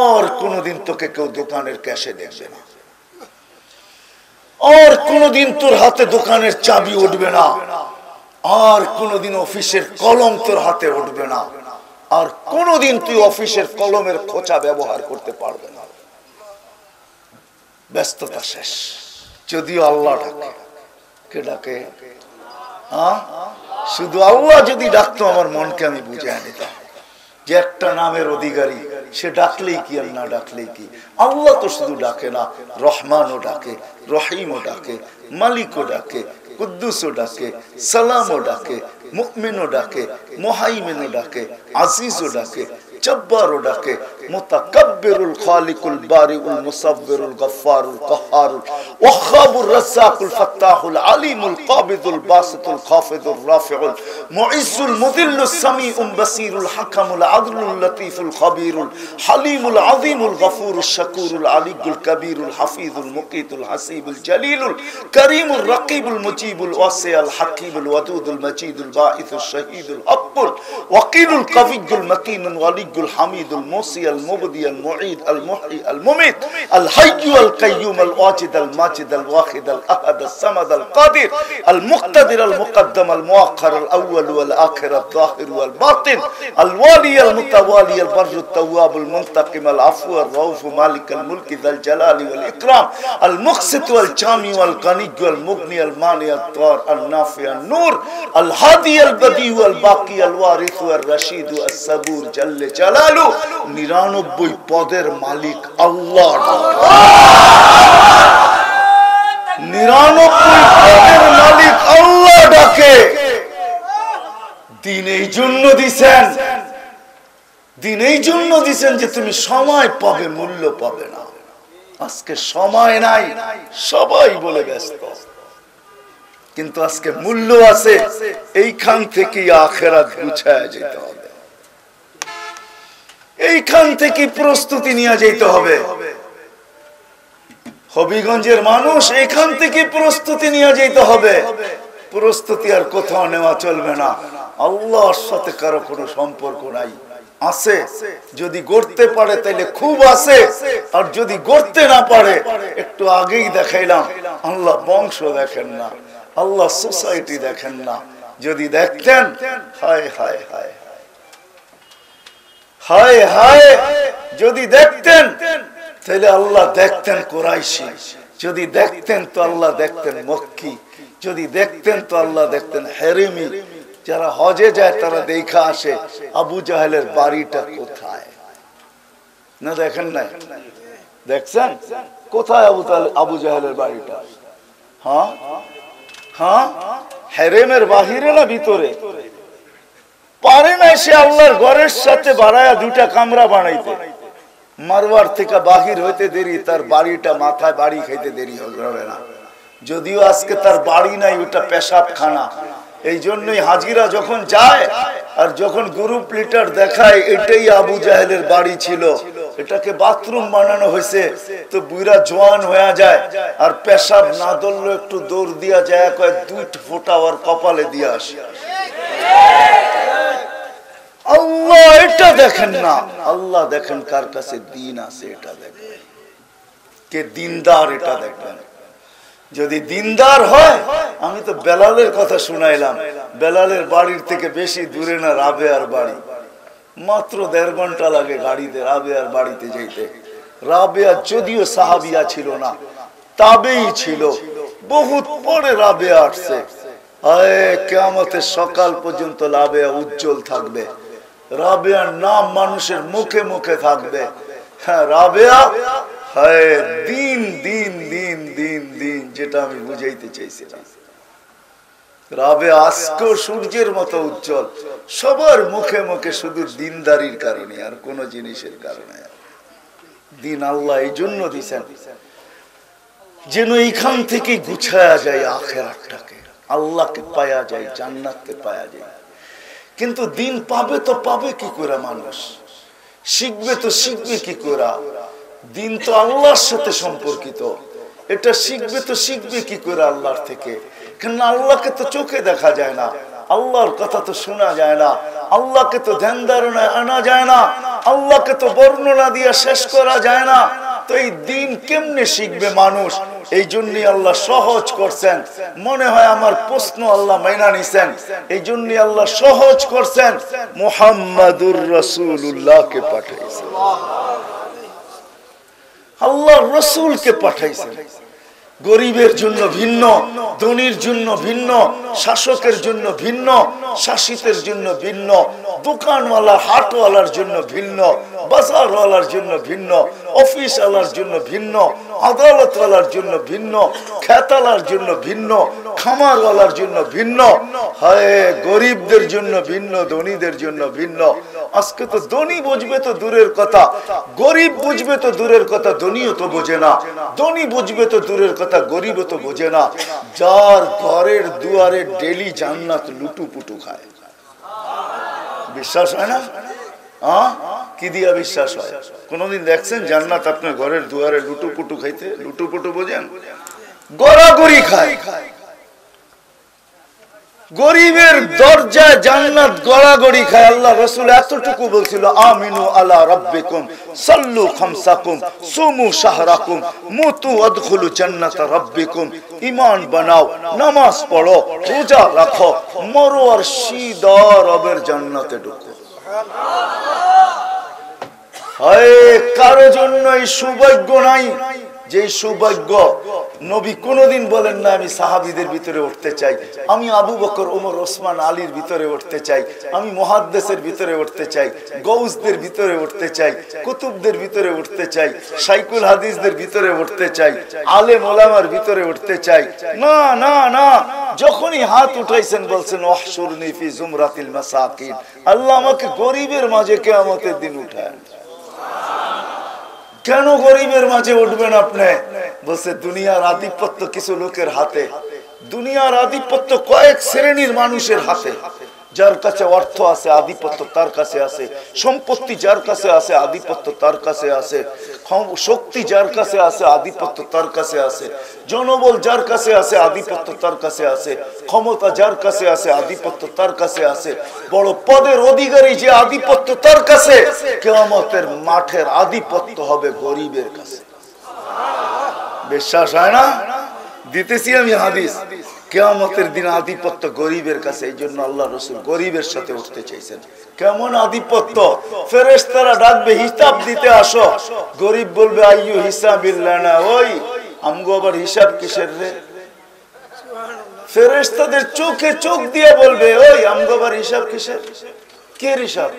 আর কোনদিন তোকে কেউ দোকানের ক্যাশে দেখবে না, আর কোনদিন তোর হাতে দোকানের চাবি উঠবে না, আর কোনদিন অফিসের কলম তোর হাতে উঠবে না, আর কোনদিন তুই অফিসের কলমের খোঁচা ব্যবহার করতে পারবে না। ব্যস্ততা শেষ। যদিও আল্লাহ ডাকে, কে ডাকে? শুধু আল্লাহ যদি ডাকতো আমার মনকে আমি বুঝিয়ে নিতাম যে একটা নামের অধিকারী, সে ডাকলেই কি আর না ডাকলেই কি। আল্লাহ তো শুধু ডাকে না, রহমানও ডাকে, রহিমও ডাকে, মালিকও ডাকে, কুদ্দুসও ডাকে, সালামও ডাকে, মুমিনও ডাকে, মুহাইমিনও ডাকে, আজিজও ডাকে, জব্বারও ডাকে, মুতাকাব্বিরুল খালিকুল বারিউল মুসাব্বিরুল গফফারুল কাহ্হারুল ওয়াহ্হাবুর রাজ্জাকুল ফাত্তাহুল আলিমুল কাবিদুল বাসিতুল খাফিদুর রাফিউল মুইজ্জুল মুদিল্লুস সামিউল বাসিরুল হাকামুল আদলুল লতীফুল খাবীরুল হালিমুল আযীমুল গফুরুশ শাকুরুল আলিয়ুল কবীরুল হাফিজুল মুকিতুল হাসিবুল জলিলুল করিমুর রকিবুল মুজিবুল ওয়াসিউল হাকিমুল ওয়াদুদুল মজিদুল বাঈসুশ শহীদুল হকুল ওয়াকিলুল কবিয়ুল মকিনুল ওয়ালিয়ুল হামিদুল মুসি আল মুবদি আল মুঈদ আল মুহয়ি আল মুমিত আল হাইয়্যু আল কাইয়্যুম আল ওয়াজিদ আল মাজিদ আল ওয়াহিদ আল আহাদ আল সামাদ আল কাদির আল মুক্তাদির আল মুকদ্দম আল মুআক্খার আল আউয়াল ওয়াল আখির আল যাহির ওয়াল বাতিন আল ওয়ালি আল মুতাওয়ালি আল বাররু আল তাওয়াব আল মুনতাকিম আল আফু আল রাউফ মালিক আল মুলকি যাল জালালি ওয়াল ইকরাম আল মুকসিত ওয়াল জামি ওয়াল গানিয়্যু আল মুগনি আল মানি আল তার আল নাফি আল নূর আল হাদি আল বদি ওয়াল বাকি আল ওয়ারিস ওয়াল রশিদ আল সাবুর জাল্লে জালালু। 99 পদের মালিক আল্লাহ, 99 পদের মালিক আল্লাহ ডাকে। দিন এই জন্য দিছেন, দিন এই জন্য দিছেন যে তুমি সময় পাবে, মূল্য পাবে না। আজকে সময় নাই, সবাই বলে ব্যস্ত, কিন্তু আজকে মূল্য আছে। এইখান থেকে আখিরাত গুছায়া যেতে হবে, এইখান থেকে প্রস্তুতি নিয়ে যেতে হবে। হবিগঞ্জের মানুষ এখান থেকে প্রস্তুতি নিয়ে যেতে হবে। প্রস্তুতি আর কোথাও নেওয়া চলবে না। আল্লাহর সাথে কারো কোনো সম্পর্ক নাই। আছে যদি গড়তে পারে তাইলে খুব আছে, আর যদি গড়তে না পারে, একটু আগেই দেখাইলাম আল্লাহ বংশ দেখেন না, আল্লাহ সোসাইটি দেখেন না, যদি দেখতেন হায় হায় হায় হায় হায়, যদি দেখতেন তাহলে আল্লাহ দেখতেন কুরাইশি, যদি দেখতেন তো আল্লাহ দেখতেন মক্কি, যদি দেখতেন তো আল্লাহ দেখতেন হেরেমি। যারা হজে যায় তারা দেখা আসে আবু জাহেলের বাড়িটা কোথায়, না দেখেন নাই? দেখছেন কোথায় আবু জাহেলের বাড়িটা? হ্যাঁ হ্যাঁ, হেরেমের বাহিরে না ভিতরে? পারে না সে আল্লাহর ঘরের সাথে বাড়ায়া দুইটা কামরা বানাইতে, মারওয়ার থেকে বাহির হইতে দেরি, তার বাড়িটা মাথায় বাড়ি খাইতে দেরি হবে না। যদিও আজকে তার বাড়ি নাই, ওটা পেশাবখানা। এই জন্যই হাজিরা যখন যায় আর যখন গ্রুপ লিটার দেখায় এটাই আবু জাহেলের বাড়ি ছিল, এটাকে বাথরুম বানানো হয়েছে, তো বুইরা জোয়ান হয়ে যায় আর পেশাব না ধরলে একটু দৌড় দিয়া যায়, কয়েক 2 ফোঁটা ওর কপালে দিয়ে আসে। আল্লাহ এটা দেখেন না, আল্লাহ দেখেন কার কাছে দিন আছে, এটা দেখেন কে দিনদার, এটা দেখবেন। যদি দিনদার হয়, আমি তো বেলালের কথা শুনাইলাম, বেলালের বাড়ির থেকে বেশি দূরে না রাবেয়ার বাড়ি, মাত্র 1.5 ঘন্টা লাগে গাড়িতে রাবেয়ার বাড়িতে যেতে। রাবেয়া যদিও সাহাবিয়া ছিল না, তাবেই ছিল, বহুত পরে রাবেয়া আসছে। কিয়ামতের সকাল পর্যন্ত রাবেয়া উজ্জ্বল থাকবে, রাবেয়ার নাম মানুষের মুখে মুখে থাকবে। হ্যাঁ, রাবেয়া হায় দিন দিন দিন দিন দিন, যেটা আমি বুঝাইতে চাইছিলাম। রাবেয়া আজকেও সূর্যের মতো উজ্জ্বল, সবার মুখে মুখে, শুধু দিনদারির কারণে, আর কোন জিনিসের কারণে। দিন আল্লাহ এই জন্য দিছেন যেন এইখান থেকে গুছায়া যায় আখিরাতটাকে, আল্লাহকে পায়া যায়, জান্নাতকে পায়া যায়। কিন্তু দিন পাবে তো পাবে কি করে মানুষ, শিখবে তো শিখবে কি করে? দিন তো আল্লাহর সাথে সম্পর্কিত, এটা শিখবে তো শিখবে কি করে আল্লাহর থেকে? কেন আল্লাহকে তো চোখে দেখা যায় না, আল্লাহর কথা তো শোনা যায় না, আল্লাহকে তো ধ্যান ধারণায় আনা যায় না, আল্লাহকে তো বর্ণনা দিয়ে শেষ করা যায় না। তো এই দিন কেমনে শিখবে মানুষ? এই জন্যই আল্লাহ সহজ করছেন। মনে হয় আমার প্রশ্ন আল্লাহ মাইনা নিছেন, এই জন্যই আল্লাহ সহজ করছেন, মুহাম্মাদুর রাসূলুল্লাহকে পাঠাইছেন, আল্লাহ রসুলকে পাঠাইছেন। গরিবের জন্য ভিন্ন, ধনীর জন্য ভিন্ন, শাসকের জন্য ভিন্ন, শাসিতের জন্য ভিন্ন, দোকানওয়ালা হাটওয়ালার জন্য ভিন্ন, বাজারওয়ালার জন্য ভিন্ন, অফিসওয়ালার জন্য ভিন্ন, আদালতওয়ালার জন্য ভিন্ন, খেতালার জন্য ভিন্ন, খামারওয়ালার জন্য ভিন্ন। হায়, গরিবদের জন্য ভিন্ন, ধনীদের জন্য ভিন্ন। আজকে তো ধনী বুঝবে তো দূরের কথা, গরিব বুঝবে তো দূরের কথা, ধনীও তো বোঝে না, ধনী বুঝবে তো দূরের কথা, গরিবও তো বোঝে না। যার ঘরের দুয়ারে ডেলি জান্নাত লুটুপুটু খায়, বিশ্বাস হয় না? কি দিয়া বিশ্বাস হয়? কোনদিন দেখছেন জান্নাত আপনার ঘরের দুয়ারে লুটুপুটু খাইতে? লুটুপুটু বোঝেন? গড়াগড়ি খায়। গরিবের দরজায় জান্নাত গড়াগড়ি খায়। আল্লাহ রাসূল এতটুকু বলছিল, আমিনু আলা রাব্বিকুম সাল্লু খামসাকুম সুমু শাহরাকুম মুতু আদখুলু জান্নাত রাব্বিকুম। ঈমান বানাও, নামাজ পড়ো, রোজা রাখো, মরো আর সিধা রবের জান্নাতে ঢুকো। হায়, কারো জন্য এই সৌভাগ্য নাই যে সৌভাগ্য নবী কোনদিন বলেন না আমি সাহাবীদের ভিতরে উঠতে চাই, আমি আবু বকর, ওমর, ওসমান, আলীর ভিতরে উঠতে চাই, আমি মুহাদ্দিসের ভিতরে উঠতে চাই, গৌসদের ভিতরে উঠতে চাই, কুতুবদের ভিতরে উঠতে চাই, শাইখুল হাদিসদের ভিতরে উঠতে চাই, আলেম ওলামার ভিতরে উঠতে চাই। না না না, যখনই হাত উঠাইছেন বলছেন ওয়াহশুরনি ফি জুমরাতিল মাসাকিন, আল্লাহ আমাকে গরিবের মাঝে কিয়ামতের দিন উঠায়। কেন গরিবের মাঝে উঠবেন আপনি? বলছে দুনিয়ার আধিপত্য কিছু লোকের হাতে, দুনিয়ার আধিপত্য কয়েক শ্রেণীর মানুষের হাতে। যার কাছে অর্থ আছে আধিপত্য তার কাছে আছে, সম্পত্তি যার কাছে আছে আধিপত্য তার কাছে আছে, শক্তি যার কাছে আছে আধিপত্য তার কাছে আছে, জনবল যার কাছে আছে আধিপত্য তার কাছে আছে, ক্ষমতা যার কাছে আছে আধিপত্য তার কাছে আছে, বড় পদের অধিকারী যে আধিপত্য তার কাছে। কিয়ামতের মাঠের আধিপত্য হবে গরিবের কাছে। বিশ্বাস হয় না? দিতেছি আমি হাদিস, কিয়ামতের দিন আধিপত্য গরিবের কাছে। এই জন্য আল্লাহ রাসূল গরিবের সাথে উঠতে চাইছেন। কেমন আধিপত্য? ফেরেশতারা ডাকবে হিসাব দিতে আসো, গরিব বলবে আইয়ু হিসাবিল্লানা, ওই আমগো আবার হিসাব কিসের রে? ফেরেশতাদের চোখে চোখ দিয়ে বলবে ওই আমগো আবার হিসাব কিসের? কে হিসাব?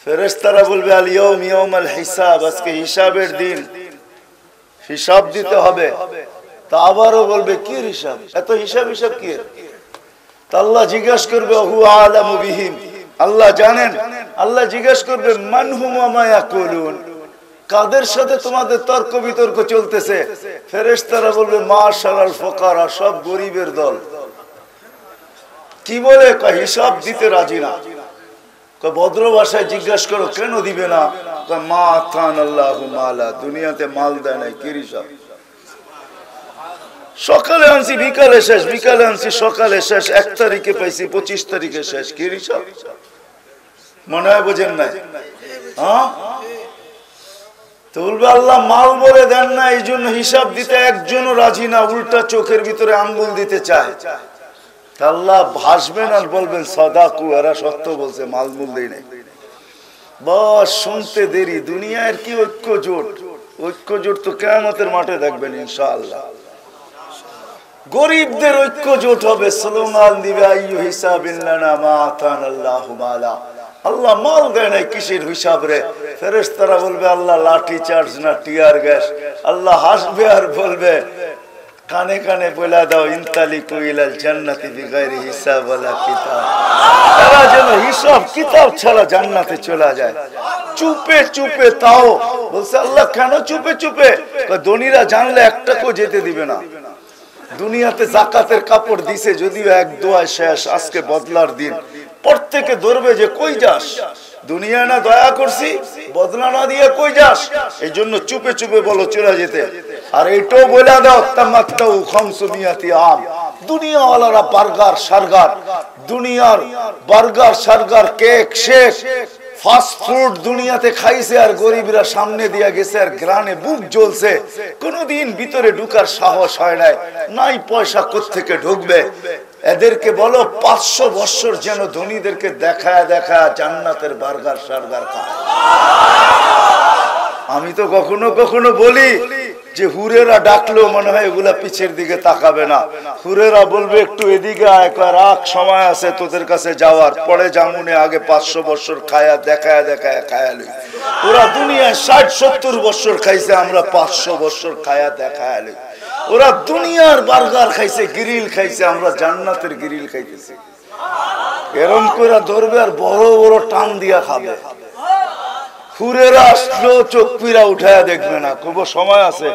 ফেরেশতারা বলবে আল ইয়াউম ইয়াউমাল হিসাব, আজকে হিসাবের দিন, হিসাব দিতে হবে। তা আবারও বলবে কি হিসাব? এত হিসাব হিসাব কি? তা আল্লাহ জিজ্ঞাসা করবে হুয়া আলামু বিহিম, আল্লাহ জানেন। আল্লাহ জিজ্ঞাসা করবে মান হুম ওয়া মা ইয়াকুলুন, কাদের সাথে তোমাদের তর্ক বিতর্ক চলতেছে? ফেরেশতারা বলবে মাশাআল ফুকারা, সব গরিবের দল। কি বলে? কয় হিসাব দিতে রাজি না। কয় ভদ্র ভাষায় জিজ্ঞাসা করো কেন দিবে না? কয় মা আতান আল্লাহু মালা, দুনিয়াতে মাল দেয় নাই, কি হিসাব? সকালে আনছি বিকালে শেষ, বিকালে আনছি সকালে শেষ, 1 তারিখে পাইছি 25 তারিখে শেষ, কি হিসাব? মনে হয় বোঝেন নাই? হ্যাঁ, তো বলবে আল্লাহ মাল বলে দেন না, এই জন্য হিসাব দিতে একজনও রাজি না, উল্টা চোখের ভিতরে আঙ্গুল দিতে চায়। আল্লাহ ভাসবেন আর বলবেন সাদাকু, এরা সত্য বলছে, মাল মূল দেই নাই। বস শুনতে দেরি। দুনিয়ার কি ঐক্য জোট? ঐক্য জোট তো কিয়ামতের মাঠে দেখবেন ইনশাআল্লাহ। গরিবদের ঐক্য জোট হবে, স্লোগান দিবে আইয়ু হিসাবিল্লানা মা আতানাল্লাহু মালা, আল্লাহ মাল দেয় নাই, কিসের হিসাব রে? ফেরেশতারা বলবে আল্লাহ লাঠি চার্জ না টিয়ার গ্যাস। আল্লাহ হাসবে আর বলবে কানে কানে বলে দাও ইনতালিকু ইলাল জান্নাতি বিগাইরি হিসাব ওয়ালা কিতাব, এরা যেন হিসাব কিতাব ছাড়া জান্নাতে চলে যায়। চুপে চুপে, তাও বলছে আল্লাহ কেন চুপে চুপে? ধনীরা জানলে একটাকেও যেতে দিবে না। দুনিয়াতে যাকাতের কাপড় দিছে যদিও এক দোয়া শেষ, আজকে বদলার দিন। প্রত্যেকে ধরবে যে কই যাস, দুনিয়া না দয়া করছি, বদলা না দিয়ে কই যাস? এই জন্য চুপে চুপে বলো চলে যেতে। আর এইটাও বলে দাও তামাত্তাউ খামসুমিয়াতি আম, দুনিয়াওয়ালারা বার্গার সার্গার, দুনিয়ার বার্গার সার্গার কেক শেক ফাস্ট ফুড দুনিয়াতে খাইছে, আর গরিবরা সামনে দিয়া গেছে আর গ্রানে বুক জ্বলছে, কোনদিন ভিতরে ঢুকার সাহস হয় নাই, নাই পয়সা কোত্থেকে ঢুকবে। এদেরকে বলো 500 বছর যেন ধনীদেরকে দেখায় দেখায় জান্নাতের বার্গার সার্গার খায়। আমি তো কখনো কখনো বলি যে হুরেরা ডাকলেও মনে হয় এগুলা পিছের দিকে তাকাবে না। হুরেরা বলবে একটু এদিকে আয়, রাখ সময় আছে তোদের কাছে যাওয়ার, পরে জামুনে আগে 500 বছর খায়া দেখায় দেখায় খায়ালি। ওরা দুনিয়ায় 60-70 বছর খাইছে, আমরা 500 বছর খায়া দেখায়ালি। ওরা দুনিয়ার বার্গার খাইছে, গ্রিল খাইছে, আমরা জান্নাতের গ্রিল খাইতেছি। এরম করে ধরবে আর বড় বড় টান দিয়া খাবে। হুরেরা আসলেও চোখ পিরা উঠায়া দেখবে না, খুব সময় আছে,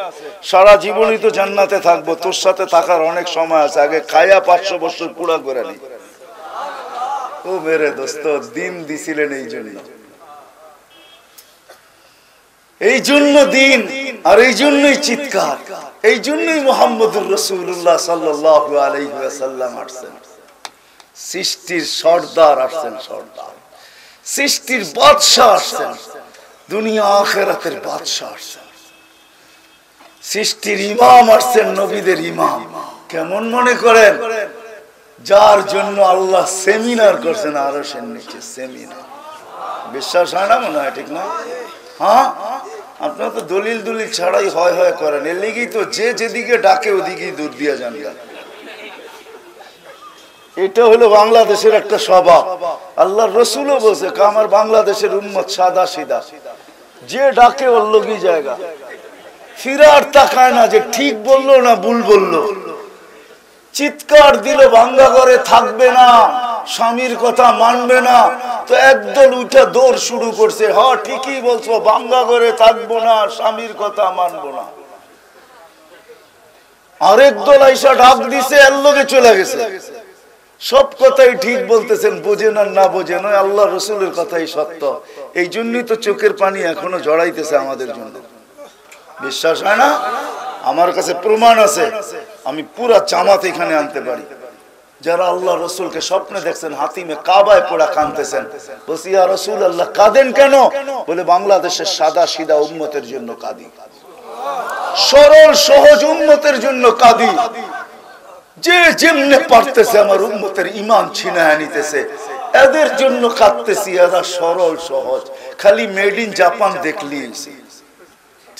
সারা জীবনই তো জান্নাতে থাকবো, তোর সাথে থাকার অনেক সময় আছে, আগে খায়া 500 বছর পুরা করে নি। ও মেরে দোস্ত, দিন দিছিলেন এই জন্য, এই জন্য দিন, আর এই জন্যই চিৎকার, এই জন্যই মুহাম্মদুর রাসূলুল্লাহ সাল্লাল্লাহু আলাইহি ওয়াসাল্লাম আসছেন। সৃষ্টির সর্দার আসছেন, সর্দার, সৃষ্টির বাদশা আসছেন, দুনিয়া আখিরাতের বাদশা আসছেন, সৃষ্টির ইমাম আসছেন, নবীদের ইমাম। কেমন মনে করেন? যার জন্য আল্লাহ সেমিনার করছেন আরশের নিচে, সেমিনার। বিশ্বাস হয় না? মনে হয় ঠিক না? হ্যাঁ, আপনারা তো দলিল দলিল ছাড়াই হয় হয় করেন, এর লিগেই তো যে যেদিকে ডাকে ওদিকেই দূর দিয়া যান। এটা হলো বাংলাদেশের একটা স্বভাব। আল্লাহর রাসূলও বলছে আমার বাংলাদেশের উম্মত সাদা সিধা, যে ডাকে ওর লগি জায়গা, ফিরার তাকায় না যে ঠিক বললো না ভুল বললো। চিৎকার দিল ভাঙ্গা ঘরে থাকবে না, স্বামীর কথা মানবে না, তো একদল উঠে দৌড় শুরু করছে, হ্যাঁ ঠিকই বলছো, ভাঙ্গা ঘরে থাকবো না, স্বামীর কথা মানবো না। আরেক দল আইসা ডাক দিছে, এর লগে চলে গেছে। সব কথাই ঠিক বলতেছেন, বোঝেন আর না বোঝেন, আল্লাহ রসুলের কথাই সত্য। এই জন্যই তো চোখের পানি এখনো জড়াইতেছে আমাদের জন্য। বিশ্বাস হয় না? আমার কাছে প্রমাণ আছে, আমি পুরা জামাত এখানে আনতে পারি। যারা আল্লাহ রসুলকে স্বপ্নে দেখছেন হাতিমে কাবায় পড়া কাঁদতেছেন, বলছি ইয়া রাসূলুল্লাহ কাঁদেন কেন? বলে বাংলাদেশের সাদা সিধা উম্মতের জন্য কাঁদি, সরল সহজ উম্মতের জন্য কাঁদি। যে যেমনে পারতেছে আমার উম্মতের ঈমান ছিনায় নিতেছে, এদের জন্য কাঁদতেছি। এরা সরল সহজ, খালি মেড ইন জাপান দেখলি,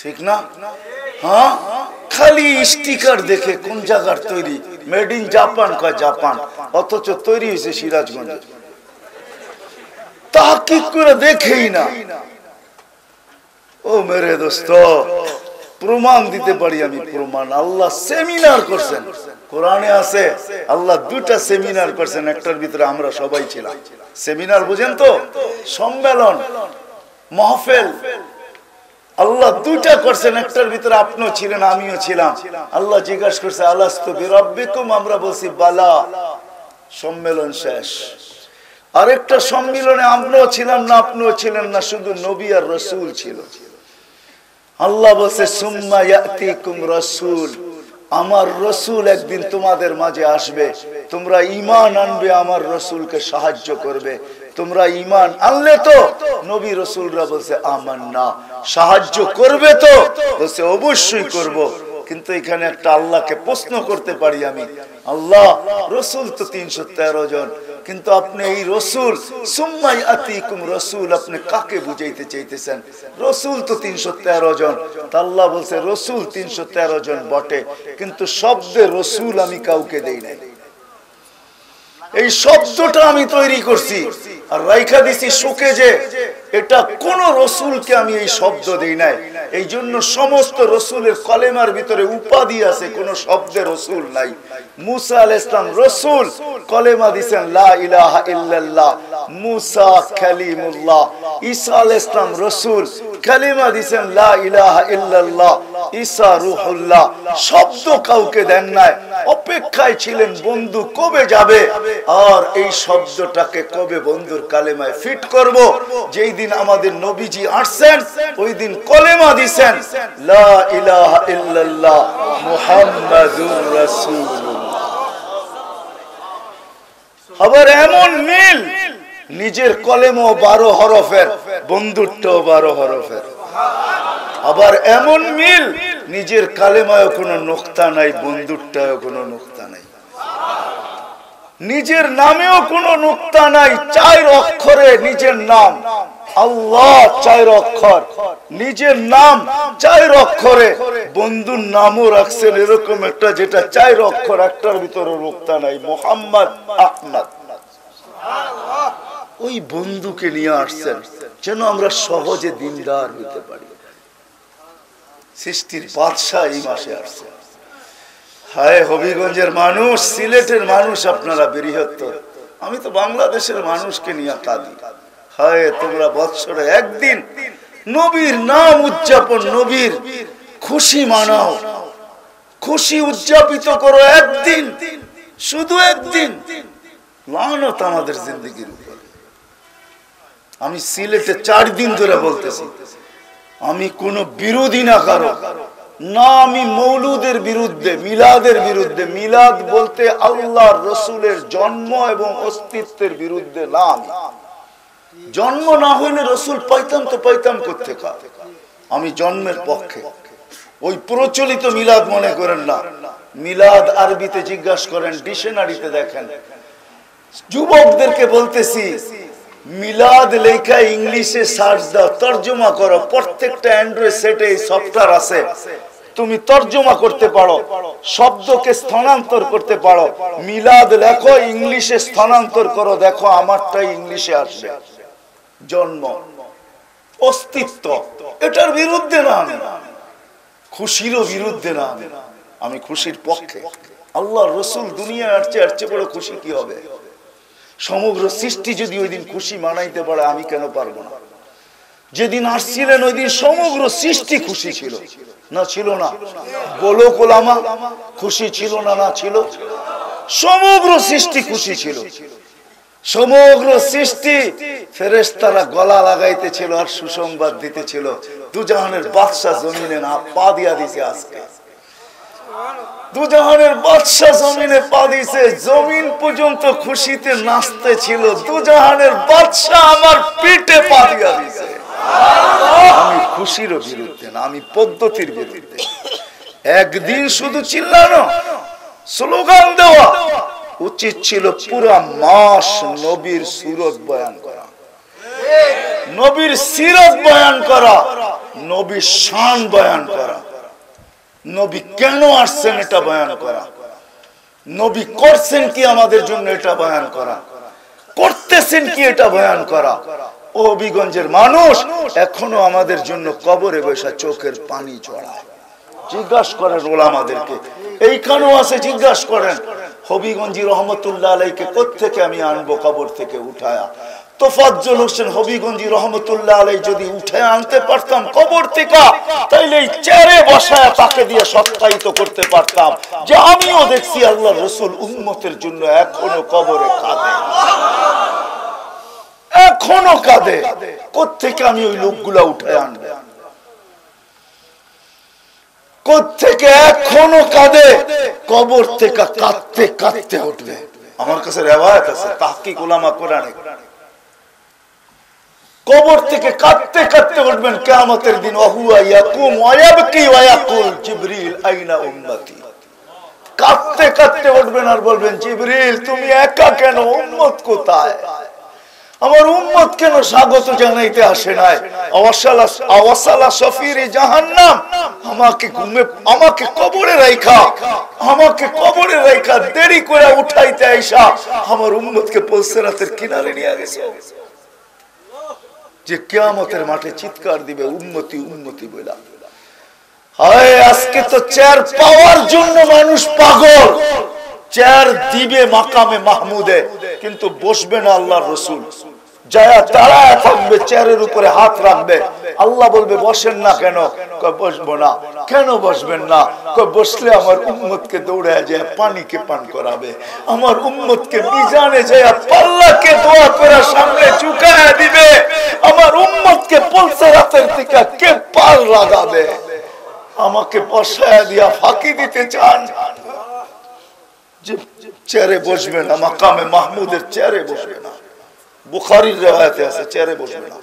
ঠিক না? হ্যাঁ, খালি স্টিকার দেখে কোন জায়গার তৈরি, মেড ইন জাপান কয় জাপান, অথচ তৈরি হয়েছে সিরাজগঞ্জে। তাহকিক করে দেখেই না। ও মেরে দোস্ত, প্রমাণ দিতে পারি আমি, প্রমাণ। আল্লাহ সেমিনার করছেন, কোরআনে আছে আল্লাহ দুটা সেমিনার করছেন, একটার ভিতরে আমরা সবাই ছিলাম। সেমিনার বুঝেন তো, সম্মেলন, মাহফিল। আল্লাহ দুটা করছেন, একটার ভিতরে আপনিও ছিলেন, আমিও ছিলাম। আল্লাহ জিজ্ঞাসা করছে আলাস্তু বিরাব্বিকুম, আমরা বলছি বালা, সম্মেলন শেষ। আরেকটা সম্মেলনে আমরাও ছিলাম না, আপনিও ছিলেন না, শুধু নবী আর রাসূল ছিল। আল্লাহ বলছে সুম্মা ইয়াতিকুম রাসূল, আমার রাসূল একদিন তোমাদের মাঝে আসবে, তোমরা ঈমান আনবে, আমার রাসূলকে সাহায্য করবে। তোমরা ঈমান আনলে তো? নবী রাসূলরা বলছে আমান্না। সাহায্য করবে তো? বলছে অবশ্যই করব। কিন্তু এখানে একটা আল্লাহকে প্রশ্ন করতে পারি আমি, আল্লাহ রাসূল তো 313 জন, কিন্তু আপনি এই রাসূল সুম্মা ইয়াতিকুম রাসূল আপনি কাকে বুঝাইতে চাইতেছেন? রাসূল তো 313 জন। তা আল্লাহ বলছে রাসূল 313 জন বটে, কিন্তু শব্দে রাসূল আমি কাউকে দেই নাই। এই শব্দটা আমি তৈরি করছি আর রাইখা দিছি শোকে, যে এটা কোন রাসূলকে আমি এই শব্দ দেই নাই। এই জন্য সমস্ত রাসূলের কলেমার ভিতরে উপাধি আছে, কোন শব্দে রাসূল নাই। মুসা আলাইহিস সালাম রাসূল, কলেমা দিবেন লা ইলাহা ইল্লাল্লাহ, মুসা কালিমুল্লাহ। ঈসা আলাইহিস সালাম রাসূল, কালিমা দিবেন লা ইলাহা ইল্লাল্লাহ, ঈসা রূহুল্লাহ। শব্দ কাউকে দেন নাই, অপেক্ষায় ছিলেন বন্ধু কবে যাবে, আর এই শব্দটাকে কবে বন্ধুর কালেমায় ফিট করব। যেই দিন আমাদের নবীজি আসছেন, ওই দিন কলেমা দিবেন লা ইলাহা ইল্লাল্লাহ মুহাম্মাদুর রাসূলুল্লাহ। আবার এমন মিল, নিজের কলেমাও 12 হরফের, বন্ধুরটাও 12 হরফের। আবার এমন মিল, নিজের কালেমায়ও কোনো নোক্তা নাই, বন্ধুরটাও কোনো নোক্তা নাই। নিজের নামেও কোনো নোক্তা নাই, 4 অক্ষরে নিজের নাম। আল্লাহ 4 অক্ষর, নিজের নাম 4 অক্ষরে। বন্ধুর নামও রাখছেন এরকম একটা, যেটা 4 অক্ষর, একটার ভিতরে নোক্তা নাই, মোহাম্মদ আহমদ। ওই বন্ধুকে নিয়ে আসছেন যেন আমরা সহজে দিনদার হতে পারি। সৃষ্টির বাদশাহ এই মাসে আসছে। হায় হবিগঞ্জের মানুষ, সিলেটের মানুষ, আপনারা বৃহত্তর, আমি তো বাংলাদেশের মানুষকে নিয়ে কাঁদি। হায় তোমরা বৎসরে একদিন নবীর নাম উদযাপন, নবীর খুশি মানাও, খুশি উদযাপিত করো একদিন, শুধু একদিন। লানত আমাদের জিন্দেগির উপর। আমি সিলেটে 4 দিন ধরে বলতেছি, আমি কোনো বিরোধী না কারো না, আমি মৌলুদের বিরুদ্ধে, মিলাদের বিরুদ্ধে। মিলাদ বলতে আল্লাহর রাসূলের জন্ম এবং অস্তিত্বের বিরুদ্ধে না। আমি জন্ম না হইলে রাসূল পাইতাম তো পাইতাম কোত্থেকে? আমি জন্মের পক্ষে। ওই প্রচলিত মিলাদ মনে করেন না। মিলাদ আরবিতে জিজ্ঞাসা করেন, ডিকশনারিতে দেখেন। যুবকদেরকে বলতেছি, মিলাদ লেখা ইংলিশে সার্চ দাও, তর্জমা করো। প্রত্যেকটা অ্যান্ড্রয়েড সেটে এই সফটওয়্যার আছে, তুমি তর্জমা করতে পারো, শব্দকে স্থানান্তর করতে পারো। মিলাদ লেখো, ইংলিশে স্থানান্তর করো, দেখো আমারটাই ইংলিশে আসবে। জন্ম, অস্তিত্ব, এটার বিরুদ্ধে না আমি, খুশিরও বিরুদ্ধে না আমি। আমি খুশির পক্ষে। আল্লাহর রাসূল দুনিয়ায় আসছে, এর চেয়ে বড় খুশি কি হবে? সমগ্র সৃষ্টি যদি ওই দিন খুশি মানাইতে পারে, আমি কেন পারবো না? যেদিন আসছিলেন ওই দিন সমগ্র সৃষ্টি খুশি ছিল না? ছিল না? বলো কোলামা, খুশি ছিল না? না ছিল? সমগ্র সৃষ্টি খুশি ছিল। সমগ্র সৃষ্টি ফেরেশতারা গলা লাগাইতেছিল আর সুসংবাদ দিতেছিল, দুজাহানের বাদশা জমিনে না পা দিয়া দিছে। আজকে দুজাহানের বাদশা জমিনে পা দিছে, জমিন পর্যন্ত খুশিতে নাচতে ছিল। দুজাহানের বাদশা আমার পিঠে পা দিয়া দিছে। আমি খুশির বিরুদ্ধে না, আমি পদ্ধতির বিরুদ্ধে। একদিন শুধু চিল্লানো, স্লোগান দেওয়া, উচিত ছিল পুরা মাস নবীর সুরত বয়ান করা, নবীর সিরত বয়ান করা, নবীর শান বয়ান করা, নবী কেন আসছেন এটা বয়ান করা, নবী করছেন কি আমাদের জন্য এটা বয়ান করা, করতেছেন কি এটা বয়ান করা। ও হবিগঞ্জের মানুষ এখনো আমাদের জন্য কবরে বসে চোখের পানি ঝরায়। জিজ্ঞাসা করেন ওলামাদেরকে, এইখানেও আছে, জিজ্ঞাসা করেন হবিগঞ্জি রহমতুল্লাহ আলাইকে কোত্থেকে আমি আনবো কবর থেকে উঠায়া। তোফাজ্জল হোসেন হবিগঞ্জি রহমতুল্লাহ আলাই যদি উঠে আনতে পারতাম কবর থেকে, তাইলে এই চেয়ারে বসায় তাকে দিয়ে সত্যায়িত করতে পারতাম যে আমিও দেখছি আল্লাহ রসুল উম্মতের জন্য এখনো কবরে কাঁদে, এখনো কাঁদে। কোত্থেকে আমি ওই লোকগুলা উঠে আনবে, কোত্থেকে এখনো কাঁদে, কবর থেকে কাঁদতে কাঁদতে উঠবে। আমার কাছে রেওয়ায়াত আছে, তাহকিক উলামা কোরআনে, কবর থেকে কাঁদতে কাঁদতে উঠবেন কিয়ামতের দিন। ওয়াহুয়া ইয়াকুম ওয়া ইয়াবকি ওয়া ইয়াকুল জিবরিল আইনা উম্মতি। কাঁদতে কাঁদতে উঠবেন আর বলবেন, জিবরিল তুমি একা কেন, উম্মত কোথায়, আমার উম্মত কেন স্বাগত জানাইতে আসে নাই। আওয়াসালা সফিরি জাহান্নাম, আমাকে কবরে রাখা, আমাকে কবরে রাখা দেরি করে উঠাইতে আইসা আমার উম্মতকে পলসেরাতের কিনারে নিয়ে গেছে, যে কিয়ামতের মাঠে চিৎকার দিবে উম্মতি উম্মতি বলে। হায় আজকে তো চেয়ার পাওয়ার জন্য মানুষ পাগল, চেয়ার দিবে মাকামে মাহমুদে, কিন্তু বসবে না আল্লাহর রাসূল, যায়া দাঁড়ায় থাকবে, চেয়ারের উপরে হাত রাখবে। আল্লাহ বলবে বসেন না কেন, কয় বসবো না। কেন বসবেন না, কয় বসলে আমার উম্মতকে দৌড়ায় যায় পানিকে পান করাবে, আমার উম্মতকে মিজানে যায় পাল্লাকে দোয়া করে সামনে ঝুঁকায় দিবে, আমার উম্মতকে পলসেরাতের থেকে কে পার লাগাবে। আমাকে বসায় দিয়া ফাঁকি দিতে চান, যে চেয়ারে বসবে না, মাকামে মাহমুদের চেয়ারে বসবে না। বুখারীর রিওয়ায়াতে আছে চেয়ারে বসবে না,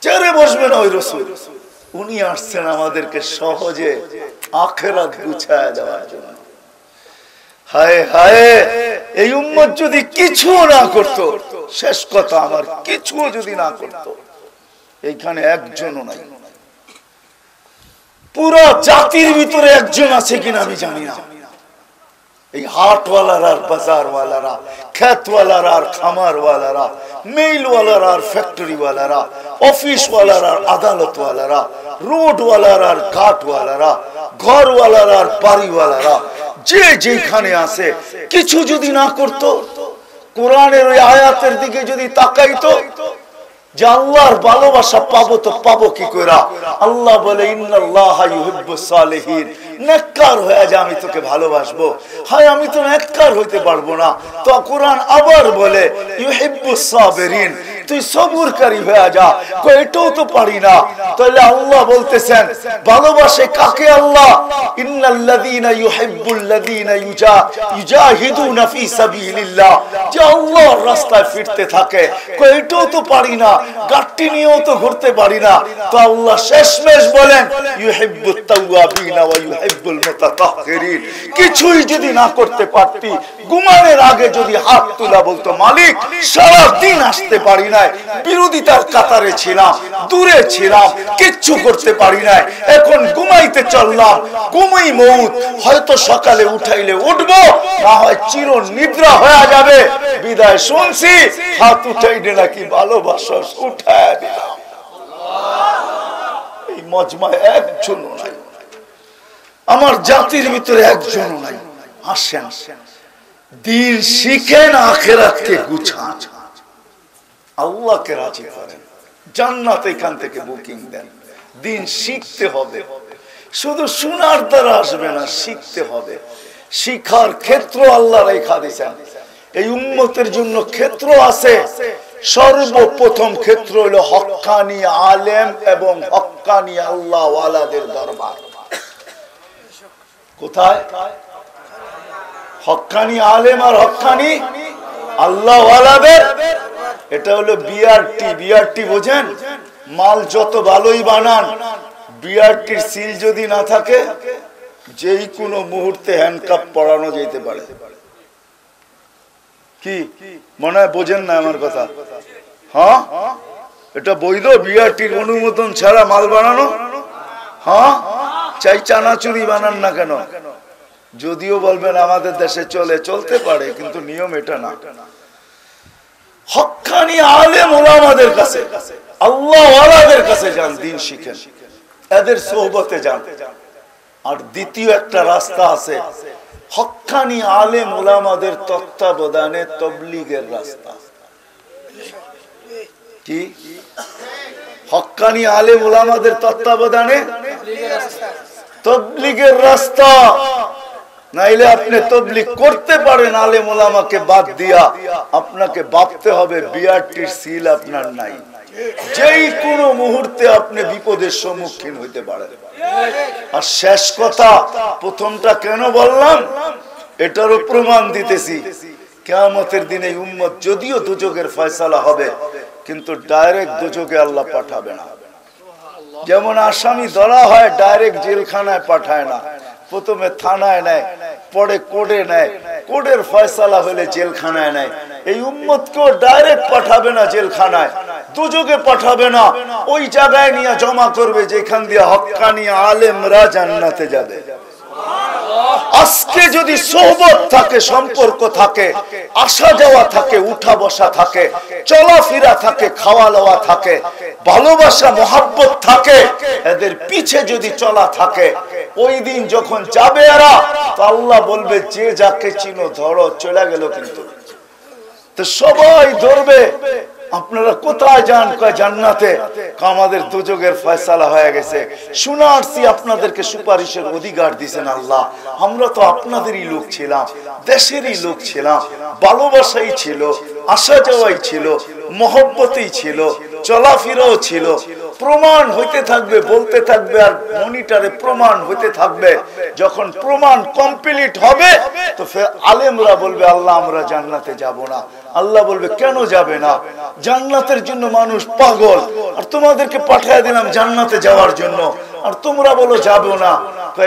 চেয়ারে বসবে না ওই রাসূল। উনি আসছেন আমাদেরকে সহজে আখিরাত গুছায় দেওয়ার জন্য। হায় হায়, এই উম্মত যদি কিছু না করত, শেষ কথা আমার কিছু যদি না করত, এইখানে একজনও নাই। পুরো জাতির ভিতরে একজন আছে কিনা আমি জানি না। এই হাটওয়ালারা আর বাজারওয়ালারা, খেতওয়ালারা আর খামারওয়ালারা, মেইলওয়ালারা আর ফ্যাক্টরিওয়ালারা, অফিসওয়ালারা আর আদালতওয়ালারা, রোডওয়ালারা আর ঘাটওয়ালারা, ঘরওয়ালারা আর বাড়িওয়ালারা, যে যেখানে আছে কিছু যদি না করত, কোরআনের ওই আয়াতের দিকে যদি তাকাইতো যে আল্লাহর ভালোবাসা পাবো, তো পাবো কি করে? আল্লাহ বলে ইন্নাল্লাহা ইউহিব্বুস সালিহিন, নেককার হয়ে যা আমি তোকে ভালোবাসবো। হায় আমি তো নেককার হইতে পারবো না, তো কোরআন আবার বলে ইউহিব্বুস সাবিরিন, তুই সবুরকারী হয়ে যা। কই এটাও তো পারি না, তাহলে আল্লাহ বলতেছেন ভালোবাসে কাকে? আল্লাহ ইন্নাল্লাযীনা ইউহিব্বুল্লাযীনা ইউজাহিদুনা ফি সাবিলিল্লাহ, যে আল্লাহর রাস্তায় ফিরতে থাকে। কই এটাও তো পারি না, গাট্টি নিয়েও তো ঘুরতে পারি না, তো আল্লাহ শেষমেশ বলেন ইউহিব্বুত তাওয়াবিনা ওয়া ইউহিব্বুল মুতাতাহহিরিন। কিছুই যদি না করতে পারতি, ঘুমানোর আগে যদি হাত তুলা বলতো মালিক সারা দিন আসতে পারি নাই, বিরোধিতার কাতারে ছিলাম, দূরে ছিলাম, কিচ্ছু করতে পারি নাই, এখন ঘুমাইতে চললাম, ঘুমই মউত, হয়তো সকালে উঠাইলে উঠবো, না হয় চির নিদ্রা হয়ে যাবে, বিদায় শুনছি হাত উঠাইলে নাকি ভালোবাসা উঠায় দিলাম। এই মজমায় একজনও নাই, আমার জাতির ভিতরে একজনও নাই। আসেন দিন শিখেন, আখিরাতকে গুছান, আল্লাহকে রাজি করেন, জান্নাত এখান থেকে বুকিং দেন। দিন শিখতে হবে, শুধু শোনার দ্বারা আসবে না, শিখতে হবে। শিখার ক্ষেত্র আল্লাহ রেখা দিয়েছেন, এই উম্মতের জন্য ক্ষেত্র আছে। সর্বপ্রথম ক্ষেত্র হলো হক্কানি আলেম এবং হক্কানি আল্লাহ ওয়ালাদের দরবার। কোথায়? হক্কানি আলেম আর হক্কানি আল্লাহ ওয়ালাদের। এটা হলো বিআরটি। বিআরটি বোঝেন? মাল যত ভালোই বানান, বিআরটির সিল যদি না থাকে যেই কোনো মুহূর্তে হ্যান্ডকাপ পরানো যেতে পারে। কি মনে হয় বোঝেন না আমার কথা? হ্যাঁ, এটা বৈধ? বিআরটির অনুমোদন ছাড়া মাল বানানো? হ্যাঁ, চাই চানাচুরি বানান না কেন? যদিও বলবেন আমাদের দেশে চলে, চলতে পারে, কিন্তু নিয়ম এটা না। হক্কানি আলেম ওলামাদের কাছে, আল্লাহ ওয়ালাদের কাছে যান, দিন শিখেন, এদের সোহবতে যান। আর দ্বিতীয় একটা রাস্তা আছে, হক্কানি আলেম ওলামাদের তত্ত্বাবধানে তাবলীগের রাস্তা। কি হক্কানি আলেম ওলামাদের তত্ত্বাবধানে তাবলীগের রাস্তা? নাইলে আপনি তাবলীগ করতে পারেন আলেম ওলামাকে বাদ দিয়া, আপনাকে ভাবতে হবে বিআরটির সিল আপনার নাই। যেই কোনো মুহূর্তে আপনি বিপদের সম্মুখীন হইতে পারেন। আর শেষ কথা, প্রথমটা কেন বললাম এটারও প্রমাণ দিতেছি। কিয়ামতের দিনে উম্মত যদিও দুজকের ফয়সালা হবে, কিন্তু ডাইরেক্ট দুজকে আল্লাহ পাঠাবে না। যেমন আসামি ধরা হয় ডাইরেক্ট জেলখানায় পাঠায় না, প্রথমে থানায় নেয়, পরে কোর্টে নেয়, কোর্টের ফয়সালা হলে জেলখানায় নেয়। এই উম্মতকেও ডাইরেক্ট পাঠাবে না জেলখানায়, দুজকে পাঠাবে না, ওই জায়গায় নিয়ে জমা করবে যেখান দিয়ে হক্কানি আলেমরা জান্নাতে যাবে। আজকে যদি সোহবত থাকে, সম্পর্ক থাকে, আসা যাওয়া থাকে, উঠা বসা থাকে, চলাফেরা থাকে, খাওয়া দাওয়া থাকে, ভালোবাসা মহব্বত থাকে, এদের পিছে যদি চলা থাকে, ওই দিন যখন যাবে এরা, তো আল্লাহ বলবে যে যাকে চিনো ধরো, চলে গেল। কিন্তু তো সবাই ধরবে, আপনারা কোথায় যান? কয় জান্নাতে। আমাদের দুজকের ফয়সালা হয়ে গেছে। শুনে আসছি আপনাদেরকে সুপারিশের অধিকার দিয়েছেন আল্লাহ। আমরা তো আপনাদেরই লোক ছিলাম, দেশেরই লোক ছিলাম, ভালোবাসাই ছিল, আসা যাওয়াই ছিল, মহব্বতই ছিল, চলাফেরাও ছিল। প্রমাণ হইতে থাকবে, বলতে থাকবে, আর মনিটরে প্রমাণ হইতে থাকবে। যখন প্রমাণ কমপ্লিট হবে, তো ফের আলেমরা বলবে আল্লাহ আমরা জান্নাতে যাব না। আল্লাহ বলবে কেন যাবে না? জান্নাতের জন্য মানুষ পাগল, আর তোমাদেরকে পাঠিয়ে দিলাম জান্নাতে যাওয়ার জন্য, আর তোমরা বলো যাবো না।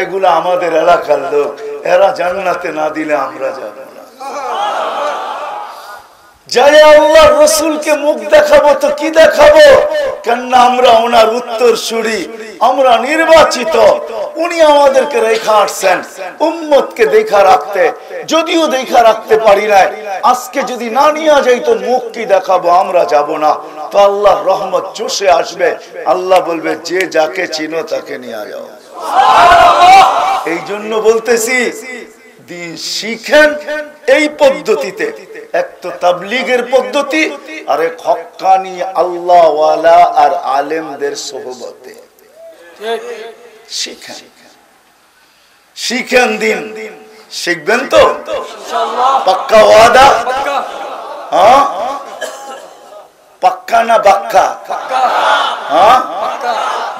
এগুলো আমাদের এলাকার লোক, এরা জান্নাতে না দিলে আমরা যাব না। যাই আল্লাহর রাসূলকে মুখ দেখাবো তো কি দেখাবো? কেননা আমরা ওনার উত্তর সুরি, আমরা নির্বাচিত, উনি আমাদেরকে রেখা আসছেন উম্মতকে দেখা রাখতে। যদিও দেখা রাখতে পারি না, আজকে যদি না নিয়ে যাই তো মুখ কি দেখাবো? আমরা যাব না। তো আল্লাহর রহমত চষে আসবে, আল্লাহ বলবে যে যাকে চিনো তাকে নিয়ে যাও। এই জন্য বলতেছি দিন শিখেন এই পদ্ধতিতে। এক তো তাবলীগের পদ্ধতি, আর এক হক্কানি আল্লাহ ওয়ালা আর আলেমদের সোহবতে। শিখেন, শিখেন, দিন শিখবেন তো পাক্কা ওয়াদা? হ্যাঁ, পাক্কা না বাক্কা? হ্যাঁ,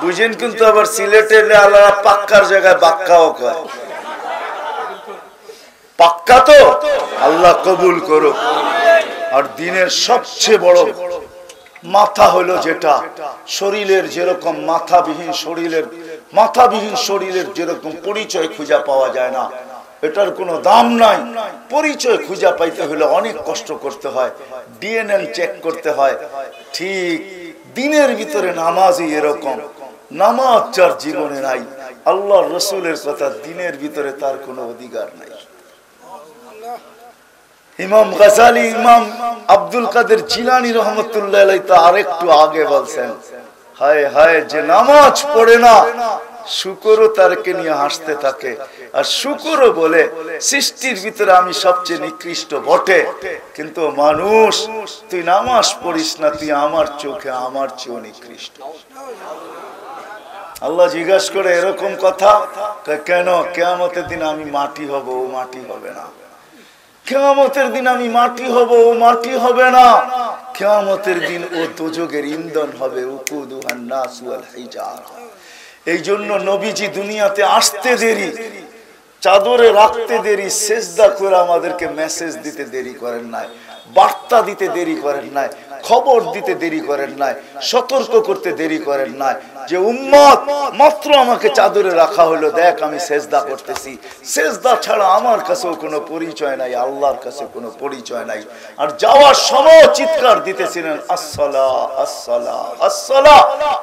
বুঝেন? কিন্তু আবার সিলেটের আলাদা পাক্কার জায়গায় বাক্কাও কয়। পাক্কা তো আল্লাহ কবুল করো। আর দিনের সবচেয়ে বড় মাথা হলো যেটা, শরীরের যেরকম মাথাবিহীন শরীরের যেরকম পরিচয় খুঁজে পাওয়া যায় না, এটার কোনো দাম নাই। পরিচয় খুঁজে পাইতে হলে অনেক কষ্ট করতে হয়, ডিএনএ চেক করতে হয়। ঠিক দিনের ভিতরে নামাজই এরকম, নামাজ যার জীবনে নাই, আল্লাহর রাসূলের কথা দিনের ভিতরে তার কোনো অধিকার নাই। ইমাম গাজালি, ইমাম আব্দুল কাদের জিলানী রহমতুল্লাহ আলাইহি তা আরেকটু আগে বলছেন, হায় হায় যে নামাজ পড়ে না, শুকরও তারকে নিয়ে হাসতে থাকে। আর শুকরও বলে সৃষ্টির ভিতরে আমি সবচেয়ে নিকৃষ্ট বটে, কিন্তু মানুষ তুই নামাজ পড়িস না, তুই আমার চোখে আমার চেয়েও নিকৃষ্ট। আল্লাহ জিজ্ঞাসা করে এরকম কথা কেন? কিয়ামতের দিন আমি মাটি হব, ও মাটি হবে না। কিয়ামতের দিন আমি মাটি হব, ও মাটি হবে না। কিয়ামতের দিন ও দোজখের ইন্ধন হবে, উকুদুহান নাস ওয়াল হিজারা। এই জন্য নবীজি দুনিয়াতে আসতে দেরি, চাদরে রাখতে দেরি, সেজদা করে আমাদেরকে মেসেজ দিতে দেরি করেন নাই, বার্তা দিতে দেরি করেন নাই। খবর দিতে দেরি করেন নাই, সতর্ক করতে দেরি করেন নাই যে উম্মত মাত্র আমাকে চাদরে রাখা হলো, দেখ আমি সেজদা করতেছি, সেজদা ছাড়া আমার কাছেও কোনো পরিচয় নাই, আল্লাহর কাছে কোনো পরিচয় নাই। আর যাওয়ার সময় চিৎকার দিতেছিলেন আসসালা আসসালা আসসালা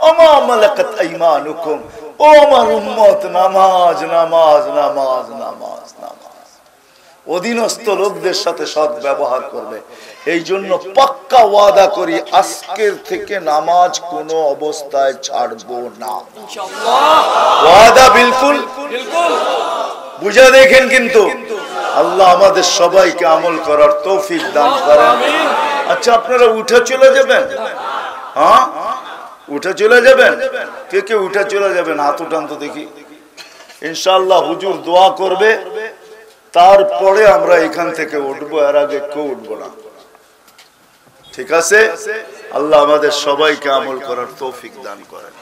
ওমা মালাকাত আইমানুকুম, ও আমার উম্মত নামাজ নামাজ নামাজ নামাজ নামাজ। অধীনস্থ লোকদের সাথে সৎ ব্যবহার করবে। এই জন্য পাক্কা ওয়াদা করি আজকের থেকে নামাজ কোনো অবস্থায় ছাড়বো না, ওয়াদা বিলকুল। বুঝা দেখেন কিন্তু আল্লাহ আমাদের সবাইকে আমল করার তৌফিক দান করেন। আচ্ছা আপনারা উঠে চলে যাবেন? হ্যাঁ উঠে চলে যাবেন? কে কে উঠে চলে যাবেন? হাত উঠান তো দেখি। ইনশাআল্লাহ হুজুর দোয়া করবে, তারপরে আমরা এখান থেকে উঠবো, এর আগে কেউ উঠবো না। ঠিক আছে? আল্লাহ আমাদের সবাইকে আমল করার তৌফিক দান করেন।